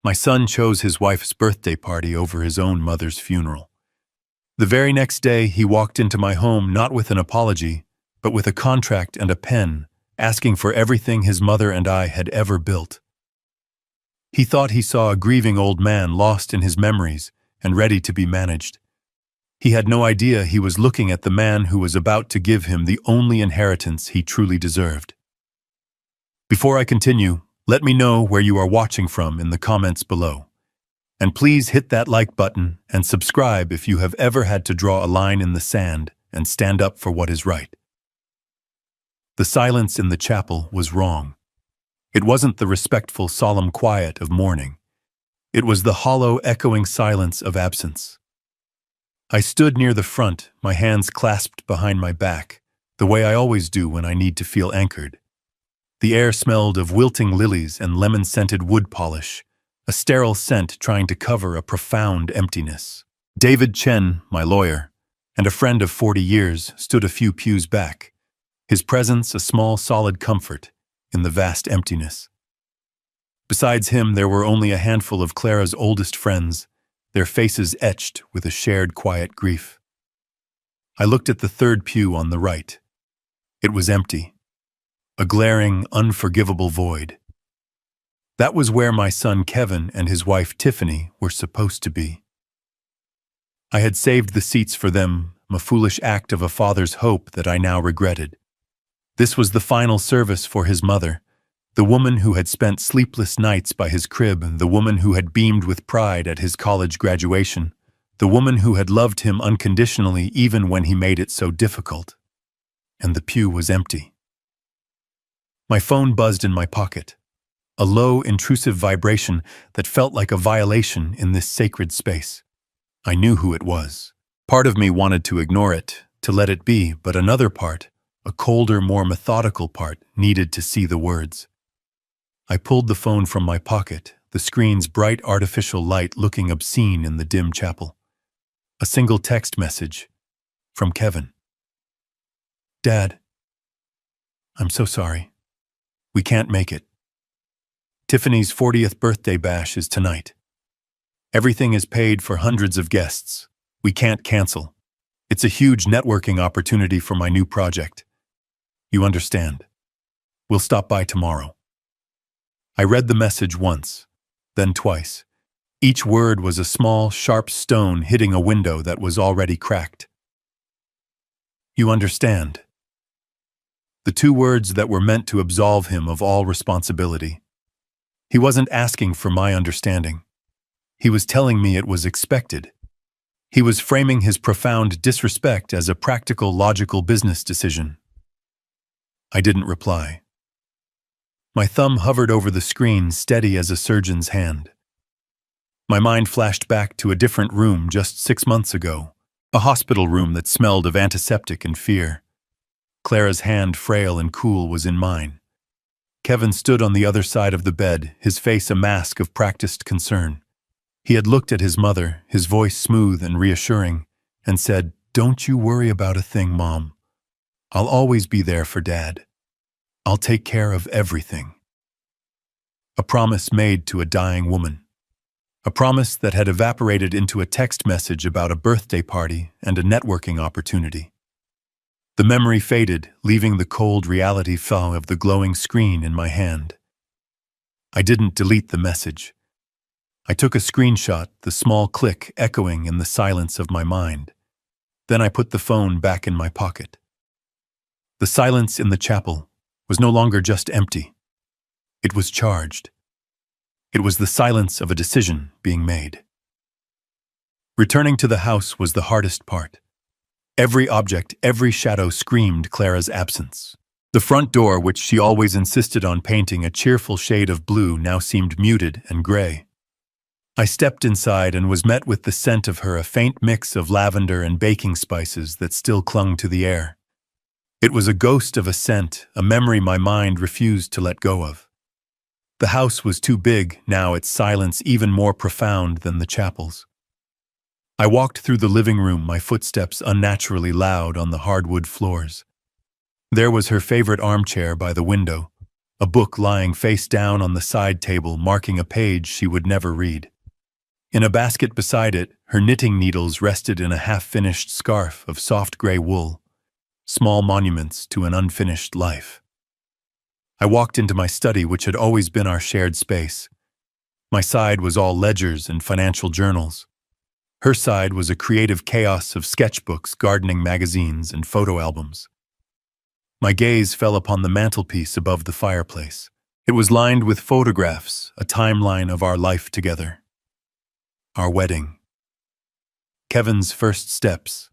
My son chose his wife's birthday party over his own mother's funeral. The very next day, he walked into my home not with an apology, but with a contract and a pen, asking for everything his mother and I had ever built. He thought he saw a grieving old man lost in his memories and ready to be managed. He had no idea he was looking at the man who was about to give him the only inheritance he truly deserved. Before I continue, let me know where you are watching from in the comments below. And please hit that like button and subscribe if you have ever had to draw a line in the sand and stand up for what is right. The silence in the chapel was wrong. It wasn't the respectful, solemn quiet of mourning. It was the hollow, echoing silence of absence. I stood near the front, my hands clasped behind my back, the way I always do when I need to feel anchored. The air smelled of wilting lilies and lemon-scented wood polish, a sterile scent trying to cover a profound emptiness. David Chen, my lawyer, and a friend of 40 years stood a few pews back, his presence a small, solid comfort in the vast emptiness. Besides him, there were only a handful of Clara's oldest friends, their faces etched with a shared quiet grief. I looked at the third pew on the right. It was empty, a glaring, unforgivable void. That was where my son Kevin and his wife Tiffany were supposed to be. I had saved the seats for them, a foolish act of a father's hope that I now regretted. This was the final service for his mother, the woman who had spent sleepless nights by his crib, the woman who had beamed with pride at his college graduation, the woman who had loved him unconditionally even when he made it so difficult. And the pew was empty. My phone buzzed in my pocket, a low, intrusive vibration that felt like a violation in this sacred space. I knew who it was. Part of me wanted to ignore it, to let it be, but another part, a colder, more methodical part, needed to see the words. I pulled the phone from my pocket, the screen's bright artificial light looking obscene in the dim chapel. A single text message from Kevin. Dad, I'm so sorry. We can't make it. Tiffany's 40th birthday bash is tonight. Everything is paid for hundreds of guests. We can't cancel. It's a huge networking opportunity for my new project. You understand. We'll stop by tomorrow. I read the message once, then twice. Each word was a small, sharp stone hitting a window that was already cracked. You understand. The two words that were meant to absolve him of all responsibility. He wasn't asking for my understanding. He was telling me it was expected. He was framing his profound disrespect as a practical, logical business decision. I didn't reply. My thumb hovered over the screen, steady as a surgeon's hand. My mind flashed back to a different room just 6 months ago, a hospital room that smelled of antiseptic and fear. Clara's hand, frail and cool, was in mine. Kevin stood on the other side of the bed, his face a mask of practiced concern. He had looked at his mother, his voice smooth and reassuring, and said, "Don't you worry about a thing, Mom. I'll always be there for Dad. I'll take care of everything." A promise made to a dying woman. A promise that had evaporated into a text message about a birthday party and a networking opportunity. The memory faded, leaving the cold reality fell of the glowing screen in my hand. I didn't delete the message. I took a screenshot, the small click echoing in the silence of my mind. Then I put the phone back in my pocket. The silence in the chapel was no longer just empty. It was charged. It was the silence of a decision being made. Returning to the house was the hardest part. Every object, every shadow screamed Clara's absence. The front door, which she always insisted on painting a cheerful shade of blue, now seemed muted and gray. I stepped inside and was met with the scent of her, a faint mix of lavender and baking spices that still clung to the air. It was a ghost of a scent, a memory my mind refused to let go of. The house was too big, now its silence even more profound than the chapel's. I walked through the living room, my footsteps unnaturally loud on the hardwood floors. There was her favorite armchair by the window, a book lying face down on the side table marking a page she would never read. In a basket beside it, her knitting needles rested in a half-finished scarf of soft gray wool, small monuments to an unfinished life. I walked into my study, which had always been our shared space. My side was all ledgers and financial journals. Her side was a creative chaos of sketchbooks, gardening magazines, and photo albums. My gaze fell upon the mantelpiece above the fireplace. It was lined with photographs, a timeline of our life together. Our wedding. Kevin's first steps.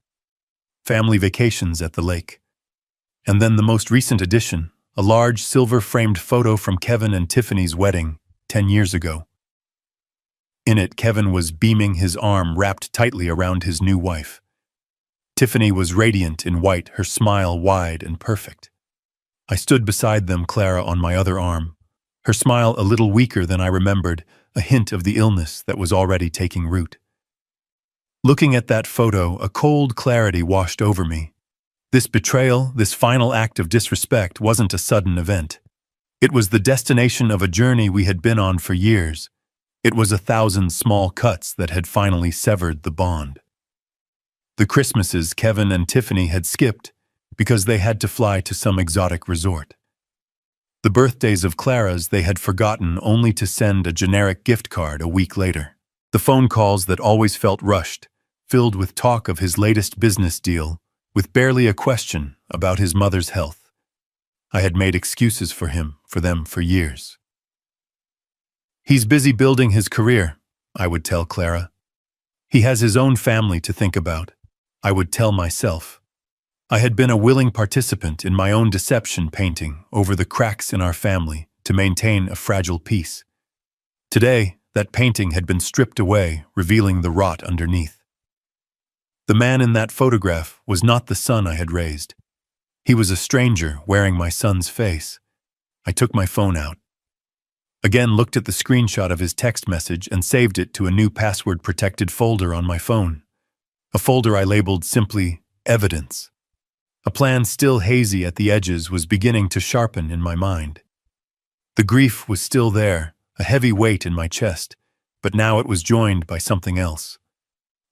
Family vacations at the lake. And then the most recent addition, a large silver-framed photo from Kevin and Tiffany's wedding 10 years ago. In it, Kevin was beaming, his arm wrapped tightly around his new wife. Tiffany was radiant in white, her smile wide and perfect. I stood beside them, Clara on my other arm, her smile a little weaker than I remembered, a hint of the illness that was already taking root. Looking at that photo, a cold clarity washed over me. This betrayal, this final act of disrespect, wasn't a sudden event. It was the destination of a journey we had been on for years. It was 1,000 small cuts that had finally severed the bond. The Christmases Kevin and Tiffany had skipped because they had to fly to some exotic resort. The birthdays of Clara's they had forgotten, only to send a generic gift card a week later. The phone calls that always felt rushed, filled with talk of his latest business deal, with barely a question about his mother's health. I had made excuses for them for years. He's busy building his career, I would tell Clara. He has his own family to think about, I would tell myself. I had been a willing participant in my own deception, painting over the cracks in our family to maintain a fragile peace. Today, that painting had been stripped away, revealing the rot underneath. The man in that photograph was not the son I had raised. He was a stranger wearing my son's face. I took my phone out. Again looked at the screenshot of his text message and saved it to a new password-protected folder on my phone. A folder I labeled simply Evidence. A plan still hazy at the edges was beginning to sharpen in my mind. The grief was still there, a heavy weight in my chest, but now it was joined by something else.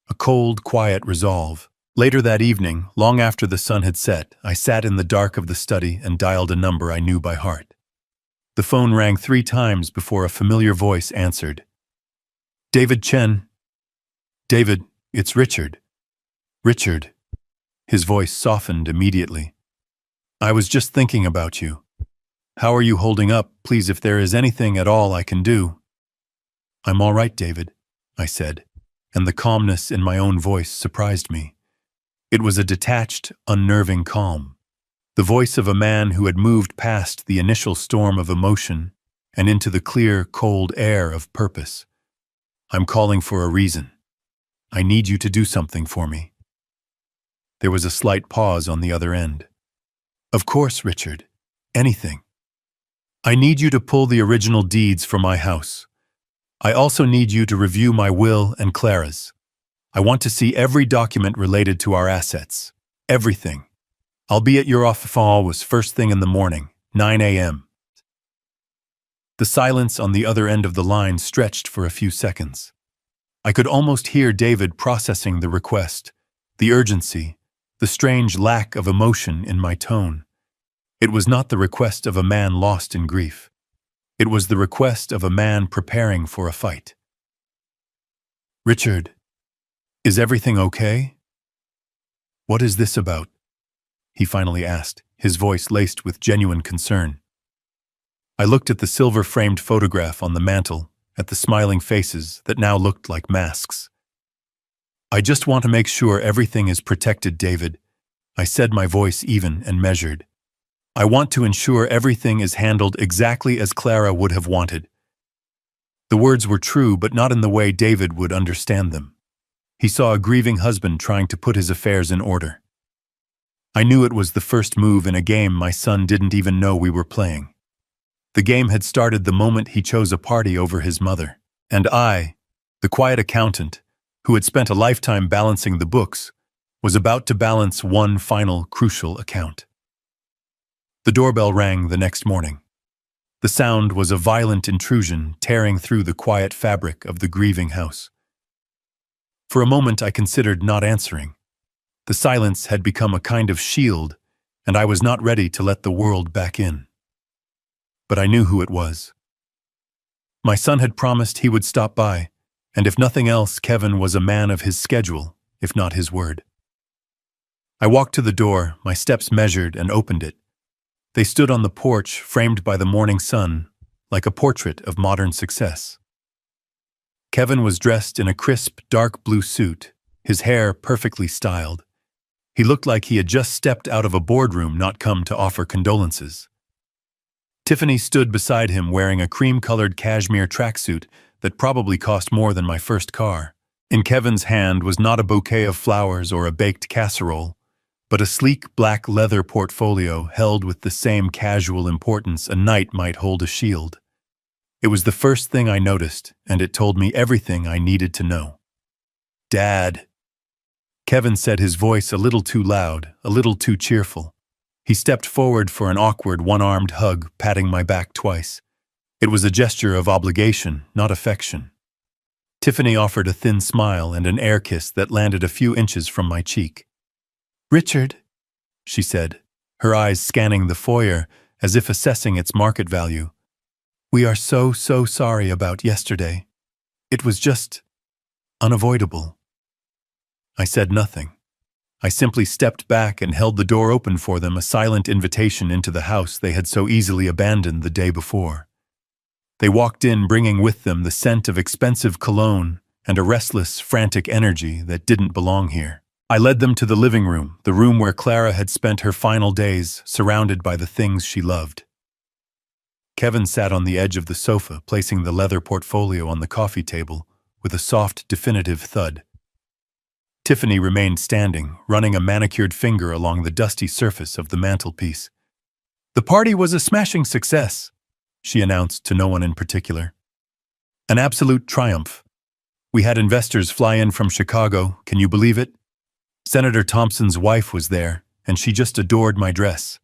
A cold, quiet resolve. Later that evening, long after the sun had set, I sat in the dark of the study and dialed a number I knew by heart. The phone rang 3 times before a familiar voice answered. David Chen. David, it's Richard. Richard. His voice softened immediately. I was just thinking about you. How are you holding up? Please, if there is anything at all I can do. I'm all right, David, I said, and the calmness in my own voice surprised me. It was a detached, unnerving calm. The voice of a man who had moved past the initial storm of emotion and into the clear, cold air of purpose. I'm calling for a reason. I need you to do something for me. There was a slight pause on the other end. Of course, Richard. Anything. I need you to pull the original deeds for my house. I also need you to review my will and Clara's. I want to see every document related to our assets. Everything. I'll be at your office first thing in the morning, 9 a.m. The silence on the other end of the line stretched for a few seconds. I could almost hear David processing the request, the urgency, the strange lack of emotion in my tone. It was not the request of a man lost in grief. It was the request of a man preparing for a fight. Richard, is everything okay? What is this about? He finally asked, his voice laced with genuine concern. I looked at the silver-framed photograph on the mantel, at the smiling faces that now looked like masks. I just want to make sure everything is protected, David. I said, my voice even and measured. I want to ensure everything is handled exactly as Clara would have wanted. The words were true, but not in the way David would understand them. He saw a grieving husband trying to put his affairs in order. I knew it was the first move in a game my son didn't even know we were playing. The game had started the moment he chose a party over his mother. And I, the quiet accountant, who had spent a lifetime balancing the books, was about to balance one final crucial account. The doorbell rang the next morning. The sound was a violent intrusion tearing through the quiet fabric of the grieving house. For a moment I considered not answering. The silence had become a kind of shield, and I was not ready to let the world back in. But I knew who it was. My son had promised he would stop by, and if nothing else, Kevin was a man of his schedule, if not his word. I walked to the door, my steps measured, and opened it. They stood on the porch, framed by the morning sun, like a portrait of modern success. Kevin was dressed in a crisp, dark blue suit, his hair perfectly styled. He looked like he had just stepped out of a boardroom, not come to offer condolences. Tiffany stood beside him wearing a cream-colored cashmere tracksuit that probably cost more than my first car. In Kevin's hand was not a bouquet of flowers or a baked casserole, but a sleek black leather portfolio held with the same casual importance a knight might hold a shield. It was the first thing I noticed, and it told me everything I needed to know. "Dad," Kevin said, his voice a little too loud, a little too cheerful. He stepped forward for an awkward one-armed hug, patting my back twice. It was a gesture of obligation, not affection. Tiffany offered a thin smile and an air kiss that landed a few inches from my cheek. "Richard," she said, her eyes scanning the foyer as if assessing its market value. "We are so sorry about yesterday. It was just unavoidable." I said nothing. I simply stepped back and held the door open for them, a silent invitation into the house they had so easily abandoned the day before. They walked in, bringing with them the scent of expensive cologne and a restless, frantic energy that didn't belong here. I led them to the living room, the room where Clara had spent her final days, surrounded by the things she loved. Kevin sat on the edge of the sofa, placing the leather portfolio on the coffee table with a soft, definitive thud. Tiffany remained standing, running a manicured finger along the dusty surface of the mantelpiece. "The party was a smashing success," she announced to no one in particular. "An absolute triumph. We had investors fly in from Chicago, can you believe it? Senator Thompson's wife was there, and she just adored my dress.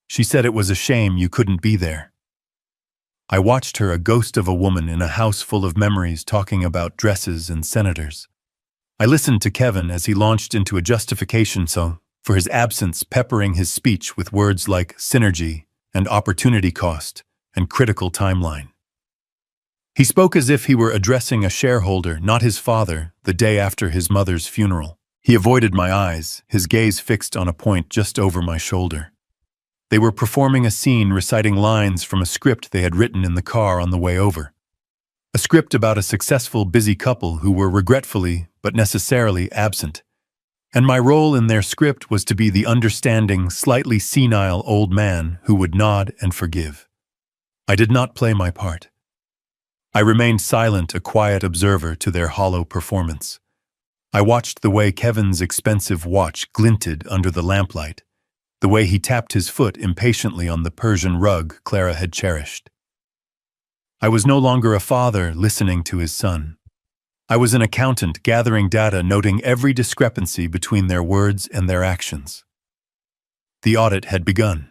She said it was a shame you couldn't be there." I watched her, a ghost of a woman in a house full of memories, talking about dresses and senators. I listened to Kevin as he launched into a justification for his absence, peppering his speech with words like synergy and opportunity cost and critical timeline. He spoke as if he were addressing a shareholder, not his father, the day after his mother's funeral. He avoided my eyes, his gaze fixed on a point just over my shoulder. They were performing a scene, reciting lines from a script they had written in the car on the way over. A script about a successful, busy couple who were regretfully, but necessarily, absent. And my role in their script was to be the understanding, slightly senile old man who would nod and forgive. I did not play my part. I remained silent, a quiet observer to their hollow performance. I watched the way Kevin's expensive watch glinted under the lamplight, the way he tapped his foot impatiently on the Persian rug Clara had cherished. I was no longer a father listening to his son. I was an accountant gathering data, noting every discrepancy between their words and their actions. The audit had begun.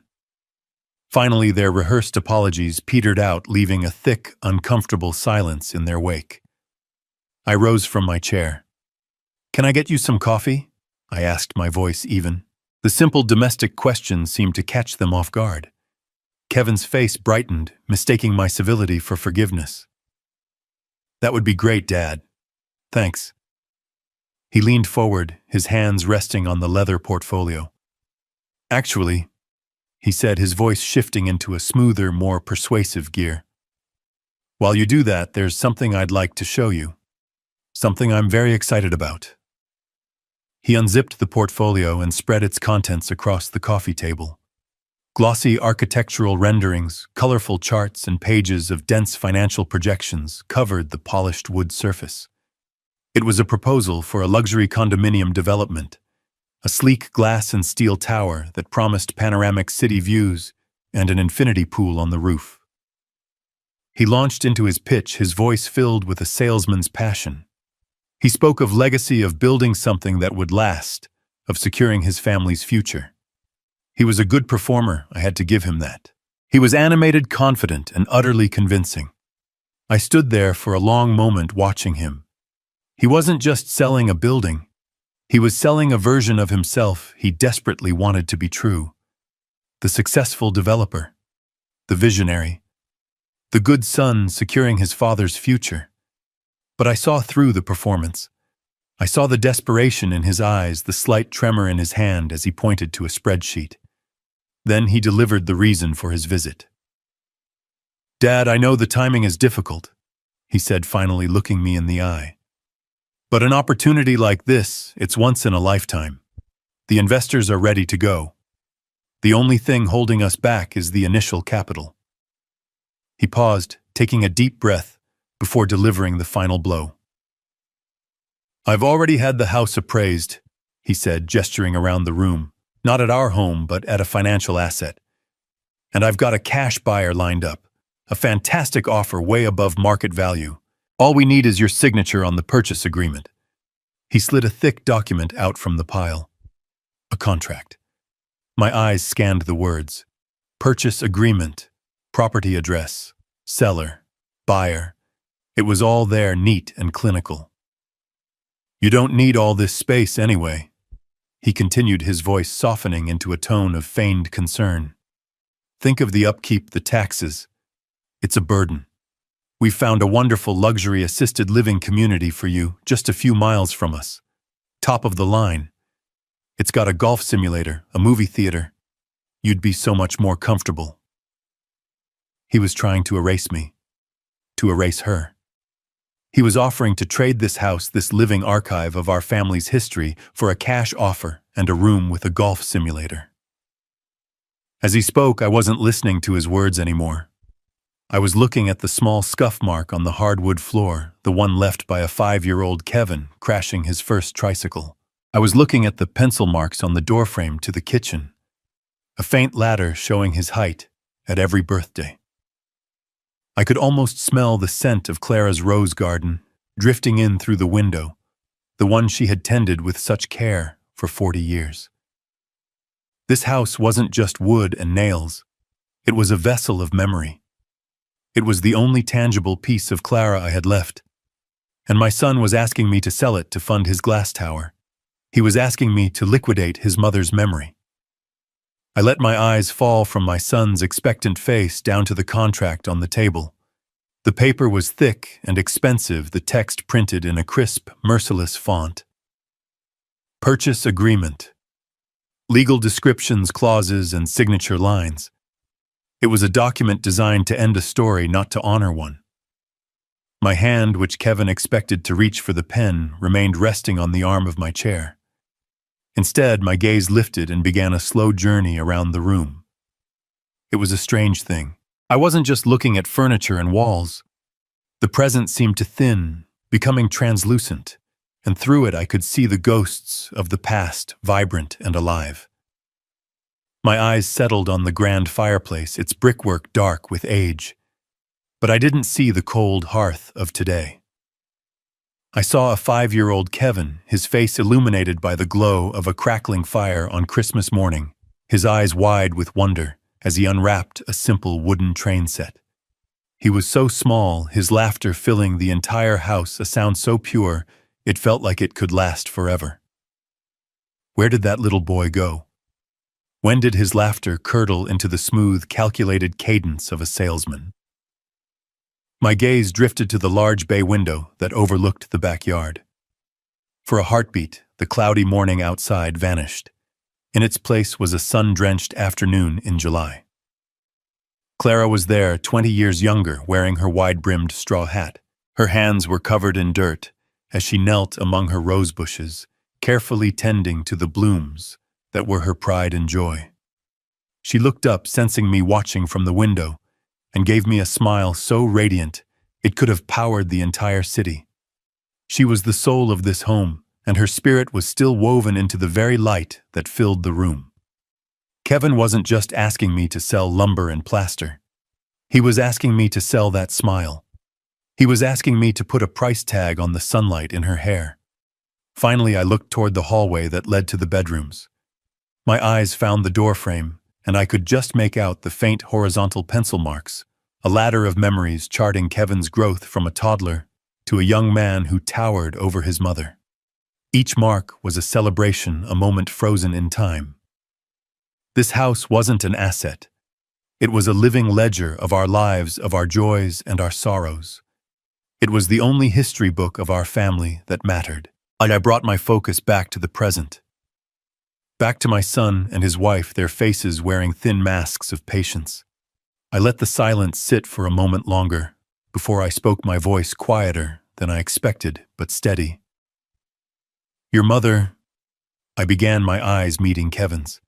Finally, their rehearsed apologies petered out, leaving a thick, uncomfortable silence in their wake. I rose from my chair. "Can I get you some coffee?" I asked, my voice even. The simple domestic question seemed to catch them off guard. Kevin's face brightened, mistaking my civility for forgiveness. "That would be great, Dad. Thanks." He leaned forward, his hands resting on the leather portfolio. "Actually," he said, his voice shifting into a smoother, more persuasive gear, "while you do that, there's something I'd like to show you. Something I'm very excited about." He unzipped the portfolio and spread its contents across the coffee table. Glossy architectural renderings, colorful charts, and pages of dense financial projections covered the polished wood surface. It was a proposal for a luxury condominium development, a sleek glass and steel tower that promised panoramic city views and an infinity pool on the roof. He launched into his pitch, his voice filled with a salesman's passion. He spoke of legacy, of building something that would last, of securing his family's future. He was a good performer, I had to give him that. He was animated, confident, and utterly convincing. I stood there for a long moment watching him. He wasn't just selling a building. He was selling a version of himself he desperately wanted to be true. The successful developer, the visionary, the good son securing his father's future. But I saw through the performance. I saw the desperation in his eyes, the slight tremor in his hand as he pointed to a spreadsheet. Then he delivered the reason for his visit. "Dad, I know the timing is difficult," he said, finally looking me in the eye. "But an opportunity like this, it's once in a lifetime. The investors are ready to go. The only thing holding us back is the initial capital." He paused, taking a deep breath, before delivering the final blow. "I've already had the house appraised," he said, gesturing around the room, not at our home, but at a financial asset. "And I've got a cash buyer lined up, a fantastic offer way above market value. All we need is your signature on the purchase agreement." He slid a thick document out from the pile. A contract. My eyes scanned the words. Purchase agreement, property address, seller, buyer. It was all there, neat and clinical. "You don't need all this space anyway," he continued, his voice softening into a tone of feigned concern. "Think of the upkeep, the taxes. It's a burden. We've found a wonderful luxury assisted living community for you just a few miles from us. Top of the line. It's got a golf simulator, a movie theater. You'd be so much more comfortable." He was trying to erase me, to erase her. He was offering to trade this house, this living archive of our family's history, for a cash offer and a room with a golf simulator. As he spoke, I wasn't listening to his words anymore. I was looking at the small scuff mark on the hardwood floor, the one left by a 5-year-old Kevin crashing his first tricycle. I was looking at the pencil marks on the doorframe to the kitchen, a faint ladder showing his height at every birthday. I could almost smell the scent of Clara's rose garden drifting in through the window, the one she had tended with such care for 40 years. This house wasn't just wood and nails. It was a vessel of memory. It was the only tangible piece of Clara I had left. And my son was asking me to sell it to fund his glass tower. He was asking me to liquidate his mother's memory. I let my eyes fall from my son's expectant face down to the contract on the table. The paper was thick and expensive, the text printed in a crisp, merciless font. Purchase agreement. Legal descriptions, clauses, and signature lines. It was a document designed to end a story, not to honor one. My hand, which Kevin expected to reach for the pen, remained resting on the arm of my chair. Instead, my gaze lifted and began a slow journey around the room. It was a strange thing. I wasn't just looking at furniture and walls. The present seemed to thin, becoming translucent, and through it I could see the ghosts of the past, vibrant and alive. My eyes settled on the grand fireplace, its brickwork dark with age. But I didn't see the cold hearth of today. I saw a 5-year-old Kevin, his face illuminated by the glow of a crackling fire on Christmas morning, his eyes wide with wonder as he unwrapped a simple wooden train set. He was so small, his laughter filling the entire house, a sound so pure it felt like it could last forever. Where did that little boy go? When did his laughter curdle into the smooth, calculated cadence of a salesman? My gaze drifted to the large bay window that overlooked the backyard. For a heartbeat, the cloudy morning outside vanished. In its place was a sun-drenched afternoon in July. Clara was there, 20 years younger, wearing her wide-brimmed straw hat. Her hands were covered in dirt as she knelt among her rose bushes, carefully tending to the blooms that were her pride and joy. She looked up, sensing me watching from the window, and gave me a smile so radiant it could have powered the entire city. She was the soul of this home, and her spirit was still woven into the very light that filled the room. Kevin wasn't just asking me to sell lumber and plaster. He was asking me to sell that smile. He was asking me to put a price tag on the sunlight in her hair. Finally, I looked toward the hallway that led to the bedrooms. My eyes found the doorframe, and I could just make out the faint horizontal pencil marks, a ladder of memories charting Kevin's growth from a toddler to a young man who towered over his mother. Each mark was a celebration, a moment frozen in time. This house wasn't an asset. It was a living ledger of our lives, of our joys and our sorrows. It was the only history book of our family that mattered. I brought my focus back to the present. Back to my son and his wife, their faces wearing thin masks of patience. I let the silence sit for a moment longer before I spoke, my voice quieter than I expected, but steady. Your mother, I began, my eyes meeting Kevin's.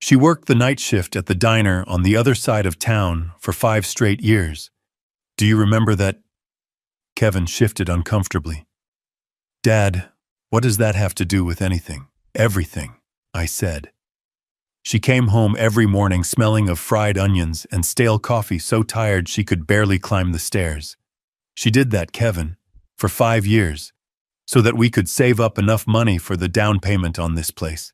She worked the night shift at the diner on the other side of town for 5 straight years. Do you remember that? Kevin shifted uncomfortably. Dad, what does that have to do with anything? Everything, I said. She came home every morning smelling of fried onions and stale coffee, so tired she could barely climb the stairs. She did that, Kevin, for 5 years, so that we could save up enough money for the down payment on this place.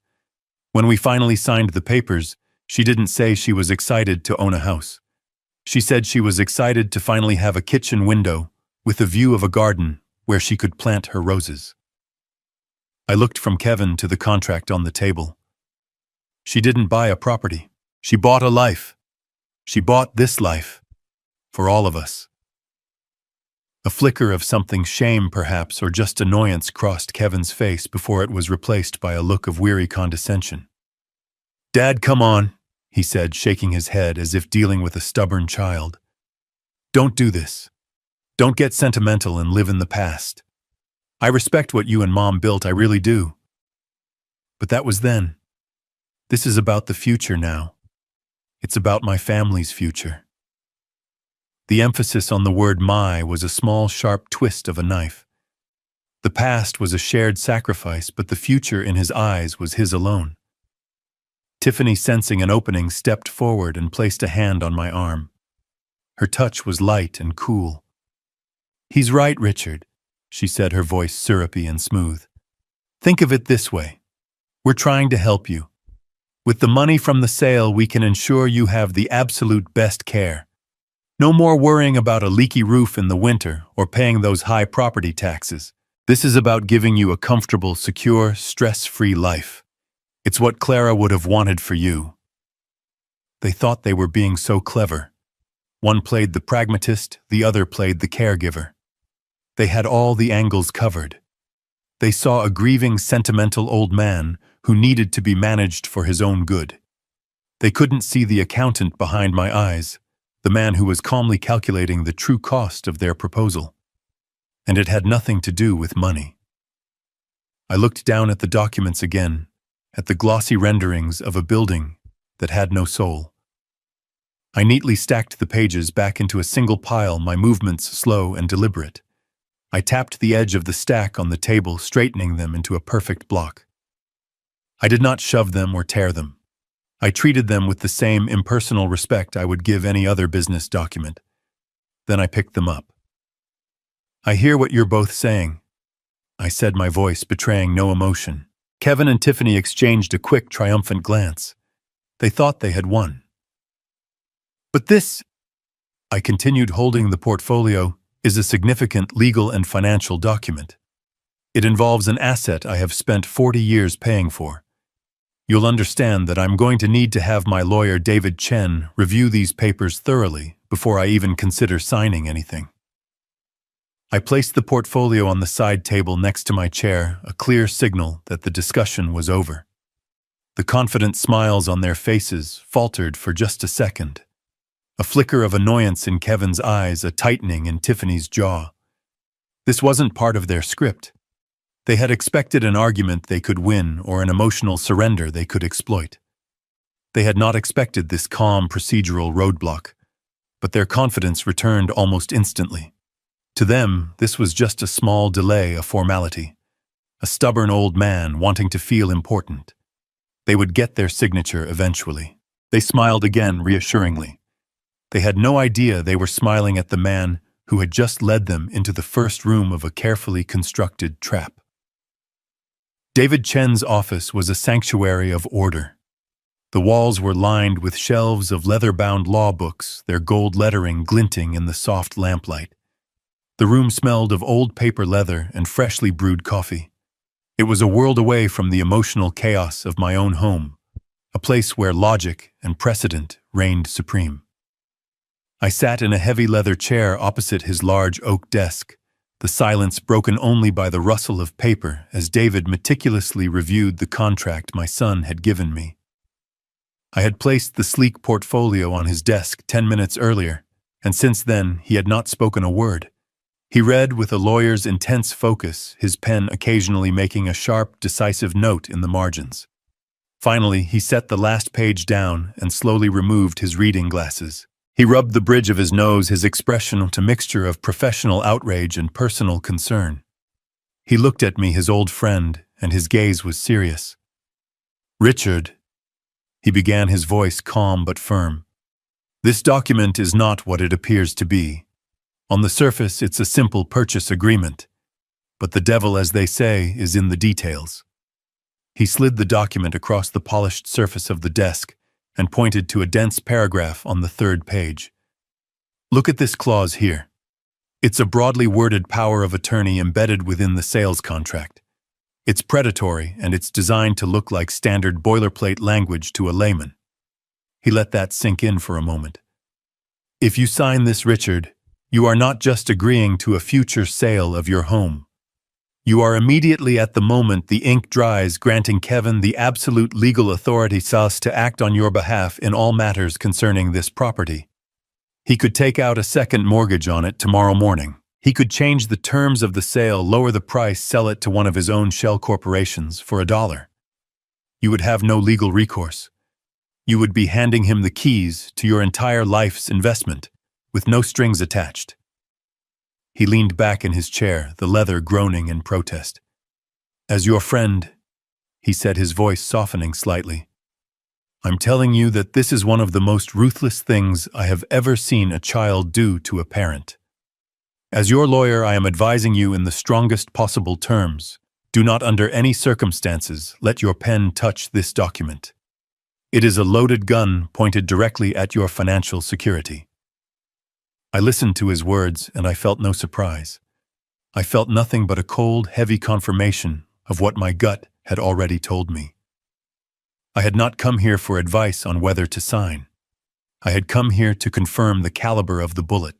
When we finally signed the papers, she didn't say she was excited to own a house. She said she was excited to finally have a kitchen window with a view of a garden where she could plant her roses. I looked from Kevin to the contract on the table. She didn't buy a property. She bought a life. She bought this life. For all of us. A flicker of something, shame perhaps, or just annoyance, crossed Kevin's face before it was replaced by a look of weary condescension. Dad, come on, he said, shaking his head as if dealing with a stubborn child. Don't do this. Don't get sentimental and live in the past. I respect what you and Mom built, I really do. But that was then. This is about the future now. It's about my family's future. The emphasis on the word my was a small, sharp twist of a knife. The past was a shared sacrifice, but the future in his eyes was his alone. Tiffany, sensing an opening, stepped forward and placed a hand on my arm. Her touch was light and cool. He's right, Richard, she said, her voice syrupy and smooth. Think of it this way. We're trying to help you. With the money from the sale, we can ensure you have the absolute best care. No more worrying about a leaky roof in the winter or paying those high property taxes. This is about giving you a comfortable, secure, stress-free life. It's what Clara would have wanted for you. They thought they were being so clever. One played the pragmatist, the other played the caregiver. They had all the angles covered. They saw a grieving, sentimental old man who needed to be managed for his own good. They couldn't see the accountant behind my eyes, the man who was calmly calculating the true cost of their proposal. And it had nothing to do with money. I looked down at the documents again, at the glossy renderings of a building that had no soul. I neatly stacked the pages back into a single pile, my movements slow and deliberate. I tapped the edge of the stack on the table, straightening them into a perfect block. I did not shove them or tear them. I treated them with the same impersonal respect I would give any other business document. Then I picked them up. I hear what you're both saying, I said, my voice betraying no emotion. Kevin and Tiffany exchanged a quick, triumphant glance. They thought they had won. But this, I continued, holding the portfolio, is a significant legal and financial document. It involves an asset I have spent 40 years paying for. You'll understand that I'm going to need to have my lawyer David Chen review these papers thoroughly before I even consider signing anything. I placed the portfolio on the side table next to my chair, a clear signal that the discussion was over. The confident smiles on their faces faltered for just a second. A flicker of annoyance in Kevin's eyes, a tightening in Tiffany's jaw. This wasn't part of their script. They had expected an argument they could win or an emotional surrender they could exploit. They had not expected this calm procedural roadblock, but their confidence returned almost instantly. To them, this was just a small delay, a formality. A stubborn old man wanting to feel important. They would get their signature eventually. They smiled again reassuringly. They had no idea they were smiling at the man who had just led them into the first room of a carefully constructed trap. David Chen's office was a sanctuary of order. The walls were lined with shelves of leather-bound law books, their gold lettering glinting in the soft lamplight. The room smelled of old paper leather and freshly brewed coffee. It was a world away from the emotional chaos of my own home, a place where logic and precedent reigned supreme. I sat in a heavy leather chair opposite his large oak desk, the silence broken only by the rustle of paper as David meticulously reviewed the contract my son had given me. I had placed the sleek portfolio on his desk 10 minutes earlier, and since then he had not spoken a word. He read with a lawyer's intense focus, his pen occasionally making a sharp, decisive note in the margins. Finally, he set the last page down and slowly removed his reading glasses. He rubbed the bridge of his nose, his expression a mixture of professional outrage and personal concern. He looked at me, his old friend, and his gaze was serious. "Richard," he began, his voice calm but firm, "this document is not what it appears to be. On the surface, it's a simple purchase agreement. But the devil, as they say, is in the details." He slid the document across the polished surface of the desk and pointed to a dense paragraph on the 3rd page. "Look at this clause here. It's a broadly worded power of attorney embedded within the sales contract. It's predatory, and it's designed to look like standard boilerplate language to a layman." He let that sink in for a moment. "If you sign this, Richard, you are not just agreeing to a future sale of your home. You are immediately, at the moment the ink dries, granting Kevin the absolute legal authority to act on your behalf in all matters concerning this property. He could take out a second mortgage on it tomorrow morning. He could change the terms of the sale, lower the price, sell it to one of his own shell corporations for $1. You would have no legal recourse. You would be handing him the keys to your entire life's investment, with no strings attached." He leaned back in his chair, the leather groaning in protest. "As your friend," he said, his voice softening slightly, "I'm telling you that this is one of the most ruthless things I have ever seen a child do to a parent. As your lawyer, I am advising you in the strongest possible terms. Do not under any circumstances let your pen touch this document. It is a loaded gun pointed directly at your financial security." I listened to his words, and I felt no surprise. I felt nothing but a cold, heavy confirmation of what my gut had already told me. I had not come here for advice on whether to sign. I had come here to confirm the caliber of the bullet.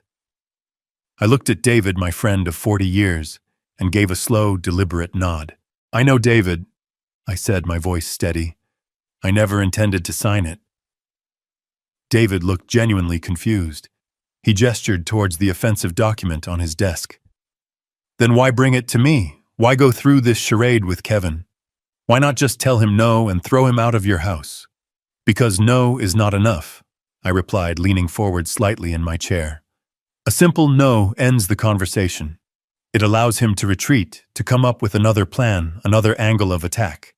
I looked at David, my friend of 40 years, and gave a slow, deliberate nod. "I know David," I said, my voice steady. "I never intended to sign it." David looked genuinely confused. He gestured towards the offensive document on his desk. "Then why bring it to me? Why go through this charade with Kevin? Why not just tell him no and throw him out of your house?" "Because no is not enough," I replied, leaning forward slightly in my chair. "A simple no ends the conversation. It allows him to retreat, to come up with another plan, another angle of attack.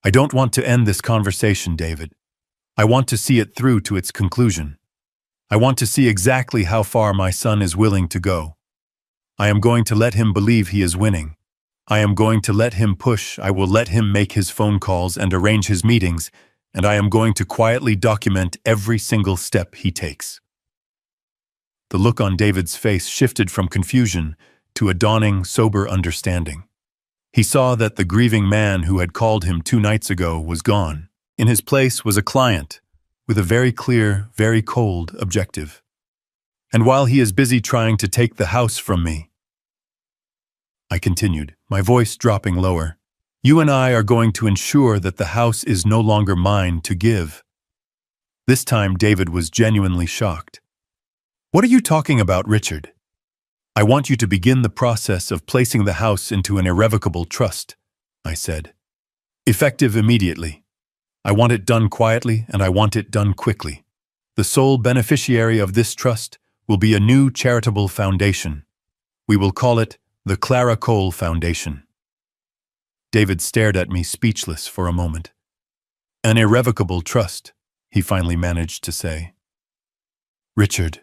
I don't want to end this conversation, David. I want to see it through to its conclusion. I want to see exactly how far my son is willing to go. I am going to let him believe he is winning. I am going to let him push. I will let him make his phone calls and arrange his meetings, and I am going to quietly document every single step he takes." The look on David's face shifted from confusion to a dawning, sober understanding. He saw that the grieving man who had called him 2 nights ago was gone. In his place was a client with a very clear, very cold objective. "And while he is busy trying to take the house from me," I continued, my voice dropping lower, "you and I are going to ensure that the house is no longer mine to give." This time David was genuinely shocked. "What are you talking about, Richard?" "I want you to begin the process of placing the house into an irrevocable trust," I said. "Effective immediately. I want it done quietly, and I want it done quickly. The sole beneficiary of this trust will be a new charitable foundation. We will call it the Clara Cole Foundation." David stared at me, speechless for a moment. "An irrevocable trust," he finally managed to say. "Richard,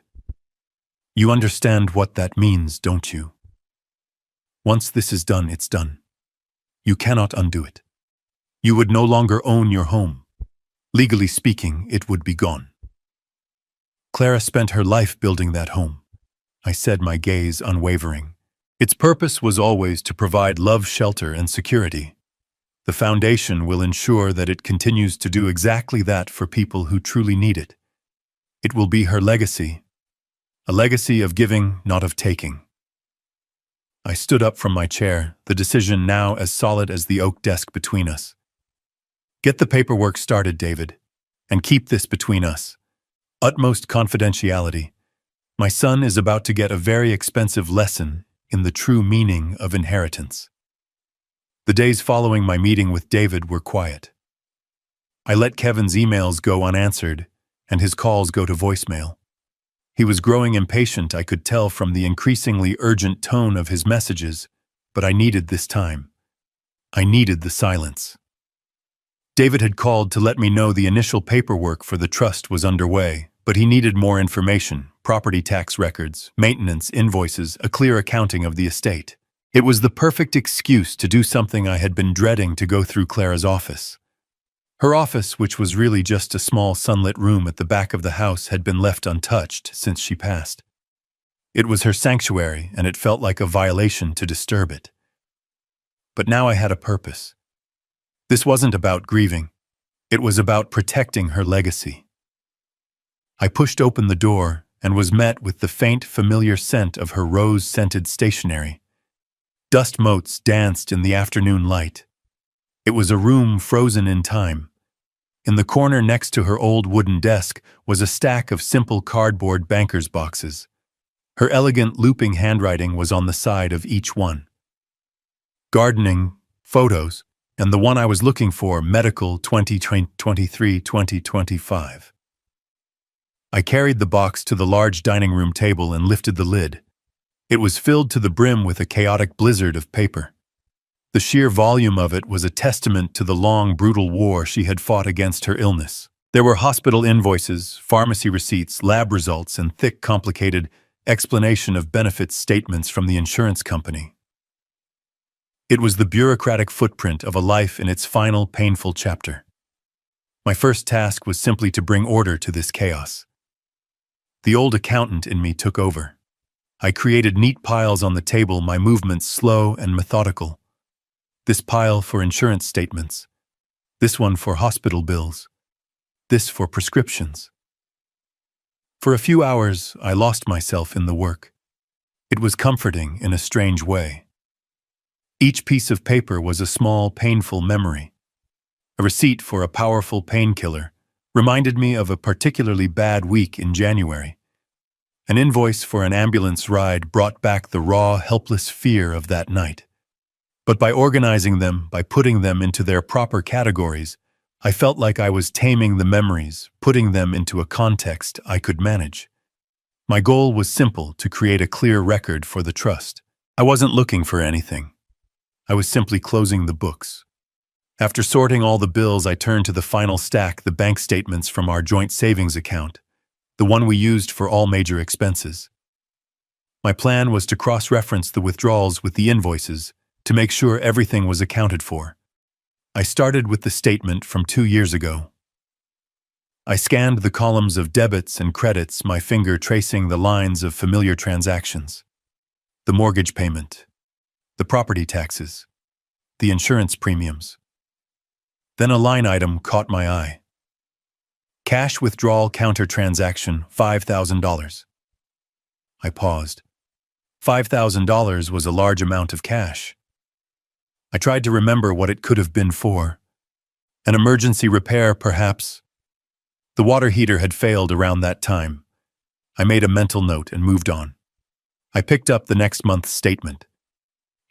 you understand what that means, don't you? Once this is done, it's done. You cannot undo it. You would no longer own your home. Legally speaking, it would be gone. Clara spent her life building that home, I said, my gaze unwavering. Its purpose was always to provide love, shelter, and security. The foundation will ensure that it continues to do exactly that for people who truly need it. It will be her legacy, a legacy of giving, not of taking. I stood up from my chair, the decision now as solid as the oak desk between us. Get the paperwork started, David, and keep this between us. Utmost confidentiality. My son is about to get a very expensive lesson in the true meaning of inheritance. The days following my meeting with David were quiet. I let Kevin's emails go unanswered and his calls go to voicemail. He was growing impatient, I could tell from the increasingly urgent tone of his messages, but I needed this time. I needed the silence. David had called to let me know the initial paperwork for the trust was underway, but he needed more information, property tax records, maintenance, invoices, a clear accounting of the estate. It was the perfect excuse to do something I had been dreading, to go through Clara's office. Her office, which was really just a small sunlit room at the back of the house, had been left untouched since she passed. It was her sanctuary, and it felt like a violation to disturb it. But now I had a purpose. This wasn't about grieving. It was about protecting her legacy. I pushed open the door and was met with the faint, familiar scent of her rose-scented stationery. Dust motes danced in the afternoon light. It was a room frozen in time. In the corner next to her old wooden desk was a stack of simple cardboard banker's boxes. Her elegant looping handwriting was on the side of each one. Gardening, photos, and the one I was looking for, medical 2023-2025. I carried the box to the large dining room table and lifted the lid. It was filled to the brim with a chaotic blizzard of paper. The sheer volume of it was a testament to the long, brutal war she had fought against her illness. There were hospital invoices, pharmacy receipts, lab results, and thick, complicated explanation of benefits statements from the insurance company. It was the bureaucratic footprint of a life in its final, painful chapter. My first task was simply to bring order to this chaos. The old accountant in me took over. I created neat piles on the table, my movements slow and methodical. This pile for insurance statements, this one for hospital bills, this for prescriptions. For a few hours, I lost myself in the work. It was comforting in a strange way. Each piece of paper was a small, painful memory. A receipt for a powerful painkiller reminded me of a particularly bad week in January. An invoice for an ambulance ride brought back the raw, helpless fear of that night. But by organizing them, by putting them into their proper categories, I felt like I was taming the memories, putting them into a context I could manage. My goal was simple: to create a clear record for the trust. I wasn't looking for anything. I was simply closing the books. After sorting all the bills, I turned to the final stack, the bank statements from our joint savings account, the one we used for all major expenses. My plan was to cross-reference the withdrawals with the invoices to make sure everything was accounted for. I started with the statement from 2 years ago. I scanned the columns of debits and credits, my finger tracing the lines of familiar transactions. The mortgage payment, the property taxes, the insurance premiums. Then a line item caught my eye. Cash withdrawal counter transaction, $5,000. I paused. $5,000 was a large amount of cash. I tried to remember what it could have been for. An emergency repair, perhaps. The water heater had failed around that time. I made a mental note and moved on. I picked up the next month's statement,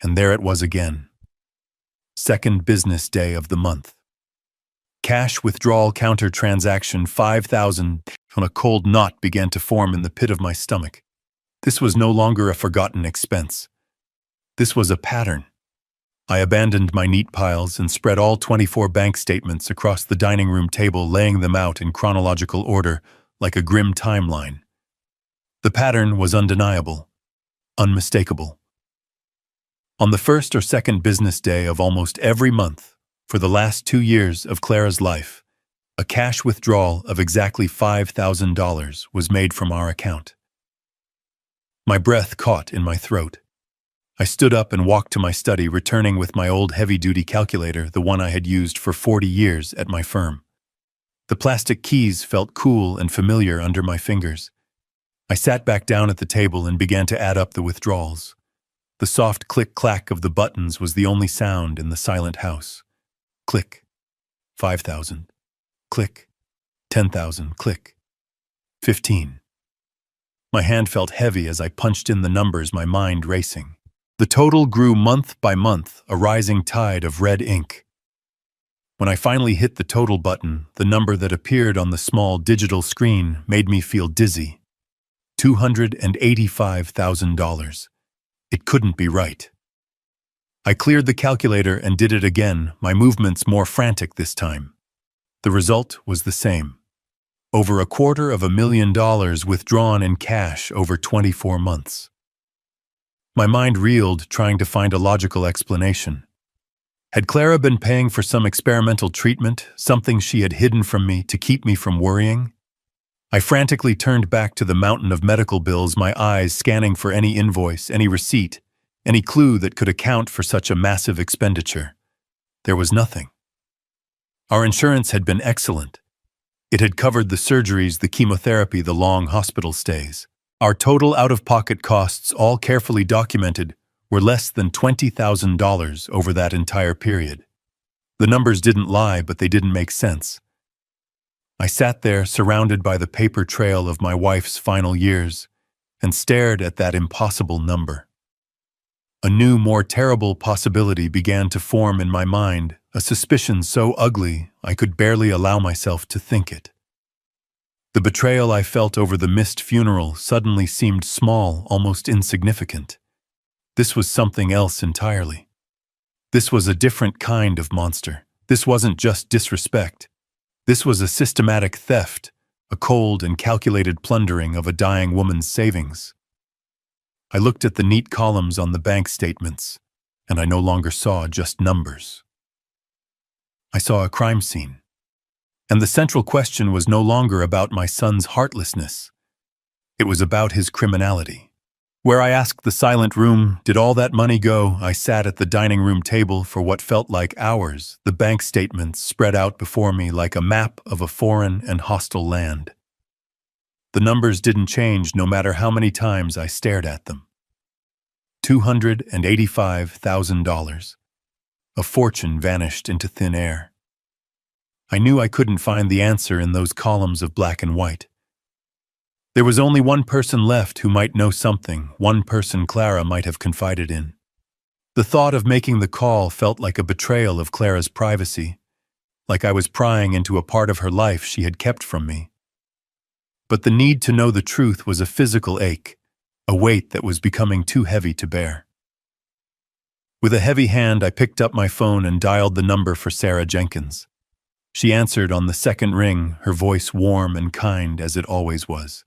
and there it was again. Second business day of the month. Cash withdrawal counter transaction, $5,000. A cold knot began to form in the pit of my stomach. This was no longer a forgotten expense. This was a pattern. I abandoned my neat piles and spread all 24 bank statements across the dining room table, laying them out in chronological order like a grim timeline. The pattern was undeniable, unmistakable. On the first or second business day of almost every month, for the last 2 years of Clara's life, A cash withdrawal of exactly $5,000 was made from our account. My breath caught in my throat. I stood up and walked to my study, returning with my old heavy-duty calculator, the one I had used for 40 years at my firm. The plastic keys felt cool and familiar under my fingers. I sat back down at the table and began to add up the withdrawals. The soft click-clack of the buttons was the only sound in the silent house. Click. 5,000. Click. 10,000. Click. 15. My hand felt heavy as I punched in the numbers, my mind racing. The total grew month by month, a rising tide of red ink. When I finally hit the total button, the number that appeared on the small digital screen made me feel dizzy. $285,000. It couldn't be right. I cleared the calculator and did it again, my movements more frantic this time. The result was the same. Over $250,000 withdrawn in cash over 24 months. My mind reeled, trying to find a logical explanation. Had Clara been paying for some experimental treatment, something she had hidden from me to keep me from worrying? I frantically turned back to the mountain of medical bills, my eyes scanning for any invoice, any receipt, any clue that could account for such a massive expenditure. There was nothing. Our insurance had been excellent. It had covered the surgeries, the chemotherapy, the long hospital stays. Our total out-of-pocket costs, all carefully documented, were less than $20,000 over that entire period. The numbers didn't lie, but they didn't make sense. I sat there, surrounded by the paper trail of my wife's final years, and stared at that impossible number. A new, more terrible possibility began to form in my mind, a suspicion so ugly I could barely allow myself to think it. The betrayal I felt over the missed funeral suddenly seemed small, almost insignificant. This was something else entirely. This was a different kind of monster. This wasn't just disrespect. This was a systematic theft, a cold and calculated plundering of a dying woman's savings. I looked at the neat columns on the bank statements, and I no longer saw just numbers. I saw a crime scene. And the central question was no longer about my son's heartlessness. It was about his criminality. Where I asked the silent room, did all that money go? I sat at the dining room table for what felt like hours, the bank statements spread out before me like a map of a foreign and hostile land. The numbers didn't change no matter how many times I stared at them. $285,000. A fortune vanished into thin air. I knew I couldn't find the answer in those columns of black and white. There was only one person left who might know something, one person Clara might have confided in. The thought of making the call felt like a betrayal of Clara's privacy, like I was prying into a part of her life she had kept from me. But the need to know the truth was a physical ache, a weight that was becoming too heavy to bear. With a heavy hand, I picked up my phone and dialed the number for Sarah Jenkins. She answered on the second ring, her voice warm and kind as it always was.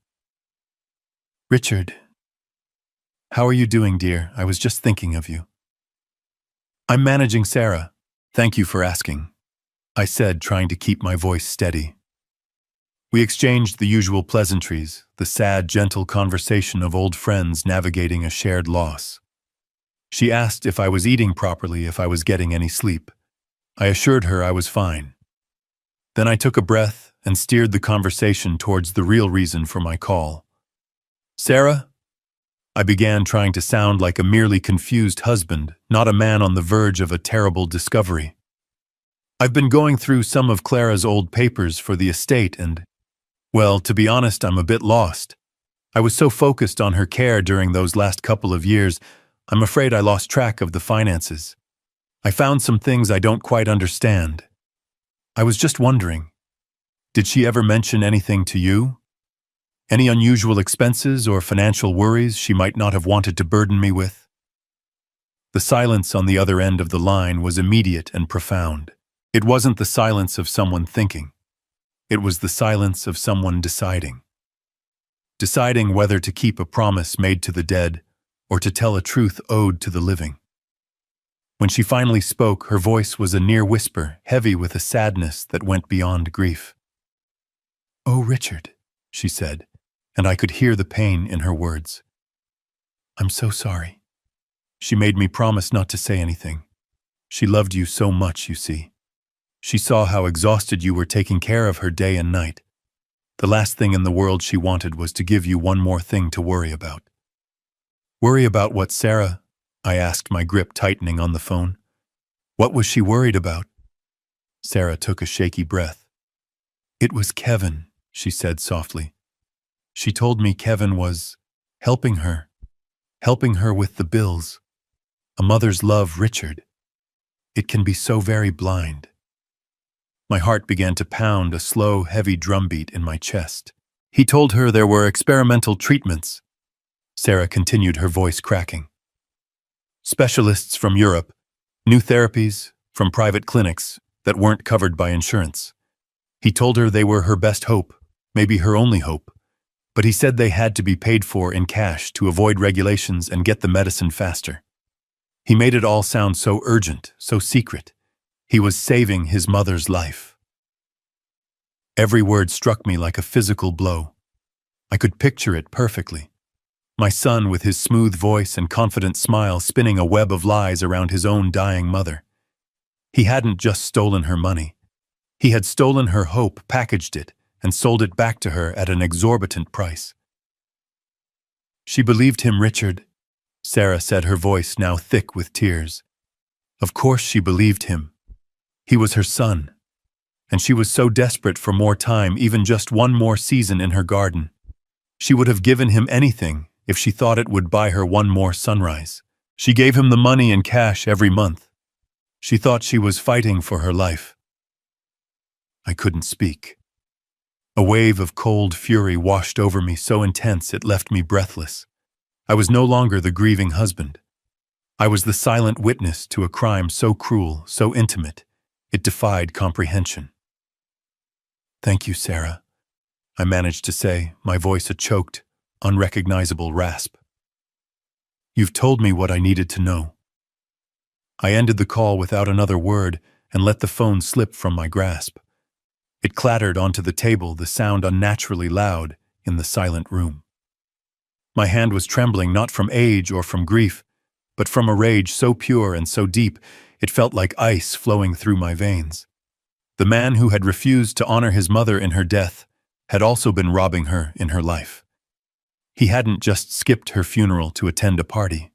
"Richard, how are you doing, dear? I was just thinking of you." "I'm managing, Sarah. Thank you for asking," I said, trying to keep my voice steady. We exchanged the usual pleasantries, the sad, gentle conversation of old friends navigating a shared loss. She asked if I was eating properly, if I was getting any sleep. I assured her I was fine. Then I took a breath and steered the conversation towards the real reason for my call. "Sarah?" I began, trying to sound like a merely confused husband, not a man on the verge of a terrible discovery. "I've been going through some of Clara's old papers for the estate and, well, to be honest, I'm a bit lost. I was so focused on her care during those last couple of years, I'm afraid I lost track of the finances. I found some things I don't quite understand. I was just wondering, did she ever mention anything to you? Any unusual expenses or financial worries she might not have wanted to burden me with?" The silence on the other end of the line was immediate and profound. It wasn't the silence of someone thinking. It was the silence of someone deciding. Deciding whether to keep a promise made to the dead or to tell a truth owed to the living. When she finally spoke, her voice was a near whisper, heavy with a sadness that went beyond grief. "Oh, Richard," she said, and I could hear the pain in her words. "I'm so sorry." She made me promise not to say anything. She loved you so much, you see. She saw how exhausted you were taking care of her day and night. The last thing in the world she wanted was to give you one more thing to worry about. "Worry about what, Sarah?" I asked, my grip tightening on the phone. What was she worried about? Sarah took a shaky breath. "It was Kevin," she said softly. "She told me Kevin was helping her with the bills. A mother's love, Richard. It can be so very blind." My heart began to pound, a slow, heavy drumbeat in my chest. "He told her there were experimental treatments," Sarah continued, her voice cracking. "Specialists from Europe, new therapies from private clinics that weren't covered by insurance. He told her they were her best hope, maybe her only hope. But he said they had to be paid for in cash to avoid regulations and get the medicine faster. He made it all sound so urgent, so secret. He was saving his mother's life." Every word struck me like a physical blow. I could picture it perfectly. My son, with his smooth voice and confident smile, spinning a web of lies around his own dying mother. He hadn't just stolen her money. He had stolen her hope, packaged it, and sold it back to her at an exorbitant price. "She believed him, Richard," Sarah said, her voice now thick with tears. "Of course she believed him. He was her son. And she was so desperate for more time, even just one more season in her garden. She would have given him anything if she thought it would buy her one more sunrise. She gave him the money in cash every month. She thought she was fighting for her life." I couldn't speak. A wave of cold fury washed over me, so intense it left me breathless. I was no longer the grieving husband. I was the silent witness to a crime so cruel, so intimate, it defied comprehension. "Thank you, Sarah," I managed to say, my voice a choked, unrecognizable rasp. "You've told me what I needed to know." I ended the call without another word and let the phone slip from my grasp. It clattered onto the table, the sound unnaturally loud in the silent room. My hand was trembling, not from age or from grief, but from a rage so pure and so deep it felt like ice flowing through my veins. The man who had refused to honor his mother in her death had also been robbing her in her life. He hadn't just skipped her funeral to attend a party.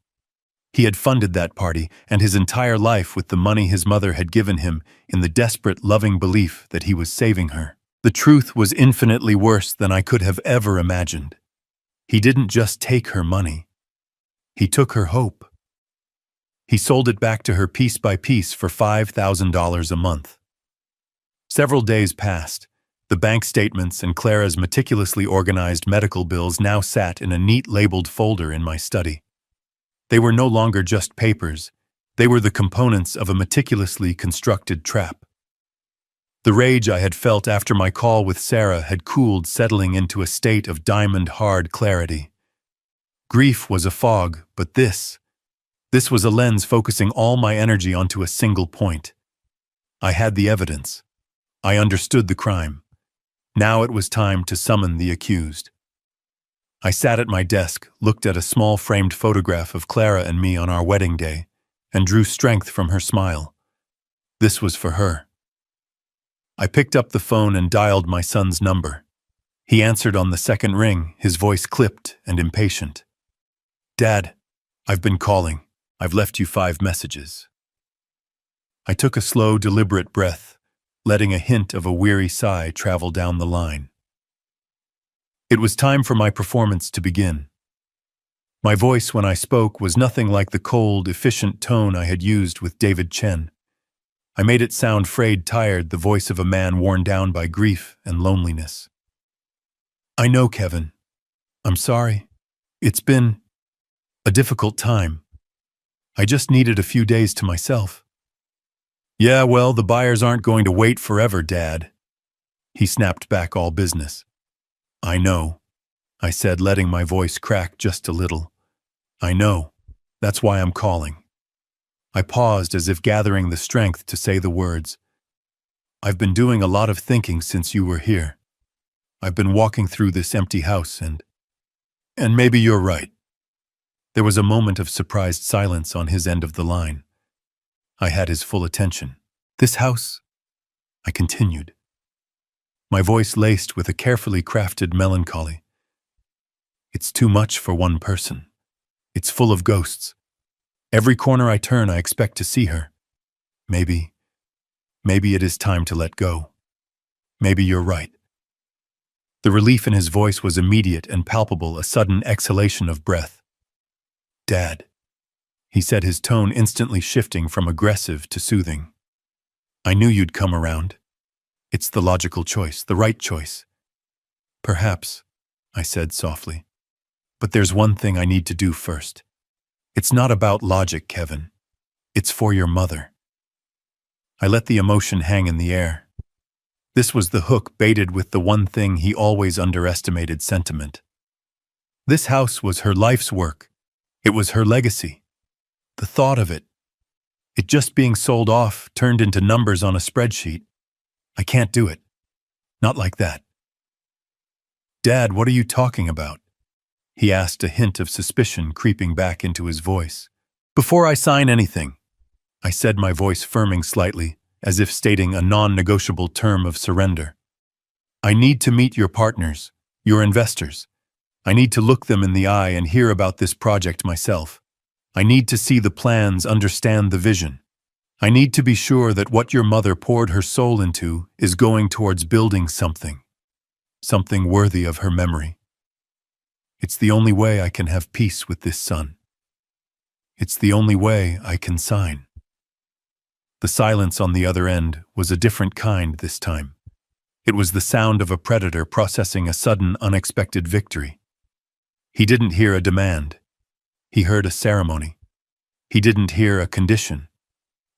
He had funded that party and his entire life with the money his mother had given him, in the desperate, loving belief that he was saving her. The truth was infinitely worse than I could have ever imagined. He didn't just take her money. He took her hope. He sold it back to her piece by piece for $5,000 a month. Several days passed. The bank statements and Clara's meticulously organized medical bills now sat in a neat labeled folder in my study. They were no longer just papers. They were the components of a meticulously constructed trap. The rage I had felt after my call with Sarah had cooled, settling into a state of diamond-hard clarity. Grief was a fog, but this was a lens focusing all my energy onto a single point. I had the evidence. I understood the crime. Now it was time to summon the accused. I sat at my desk, looked at a small framed photograph of Clara and me on our wedding day, and drew strength from her smile. This was for her. I picked up the phone and dialed my son's number. He answered on the second ring, his voice clipped and impatient. "Dad, I've been calling. I've left you 5 messages." I took a slow, deliberate breath, letting a hint of a weary sigh travel down the line. It was time for my performance to begin. My voice when I spoke was nothing like the cold, efficient tone I had used with David Chen. I made it sound frayed, tired, the voice of a man worn down by grief and loneliness. "I know, Kevin. I'm sorry. It's been a difficult time. I just needed a few days to myself." "Yeah, well, the buyers aren't going to wait forever, Dad." He snapped back, all business. "I know," I said, letting my voice crack just a little. "I know. That's why I'm calling." I paused, as if gathering the strength to say the words. "I've been doing a lot of thinking since you were here. I've been walking through this empty house and maybe you're right." There was a moment of surprised silence on his end of the line. I had his full attention. "This house," I continued, my voice laced with a carefully crafted melancholy. "It's too much for one person. It's full of ghosts. Every corner I turn, I expect to see her. Maybe it is time to let go. Maybe you're right." The relief in his voice was immediate and palpable, a sudden exhalation of breath. "Dad," he said, his tone instantly shifting from aggressive to soothing. "I knew you'd come around. It's the logical choice, the right choice." "Perhaps," I said softly. "But there's one thing I need to do first. It's not about logic, Kevin. It's for your mother." I let the emotion hang in the air. This was the hook baited with the one thing he always underestimated: sentiment. This house was her life's work. It was her legacy. The thought of it just being sold off, turned into numbers on a spreadsheet. I can't do it. Not like that. "Dad, what are you talking about?" he asked, a hint of suspicion creeping back into his voice. "Before I sign anything," I said, my voice firming slightly, as if stating a non-negotiable term of surrender. "I need to meet your partners, your investors. I need to look them in the eye and hear about this project myself. I need to see the plans, understand the vision. I need to be sure that what your mother poured her soul into is going towards building something worthy of her memory. It's the only way I can have peace with this son. It's the only way I can sign." The silence on the other end was a different kind this time. It was the sound of a predator processing a sudden, unexpected victory. He didn't hear a demand. He heard a ceremony. He didn't hear a condition.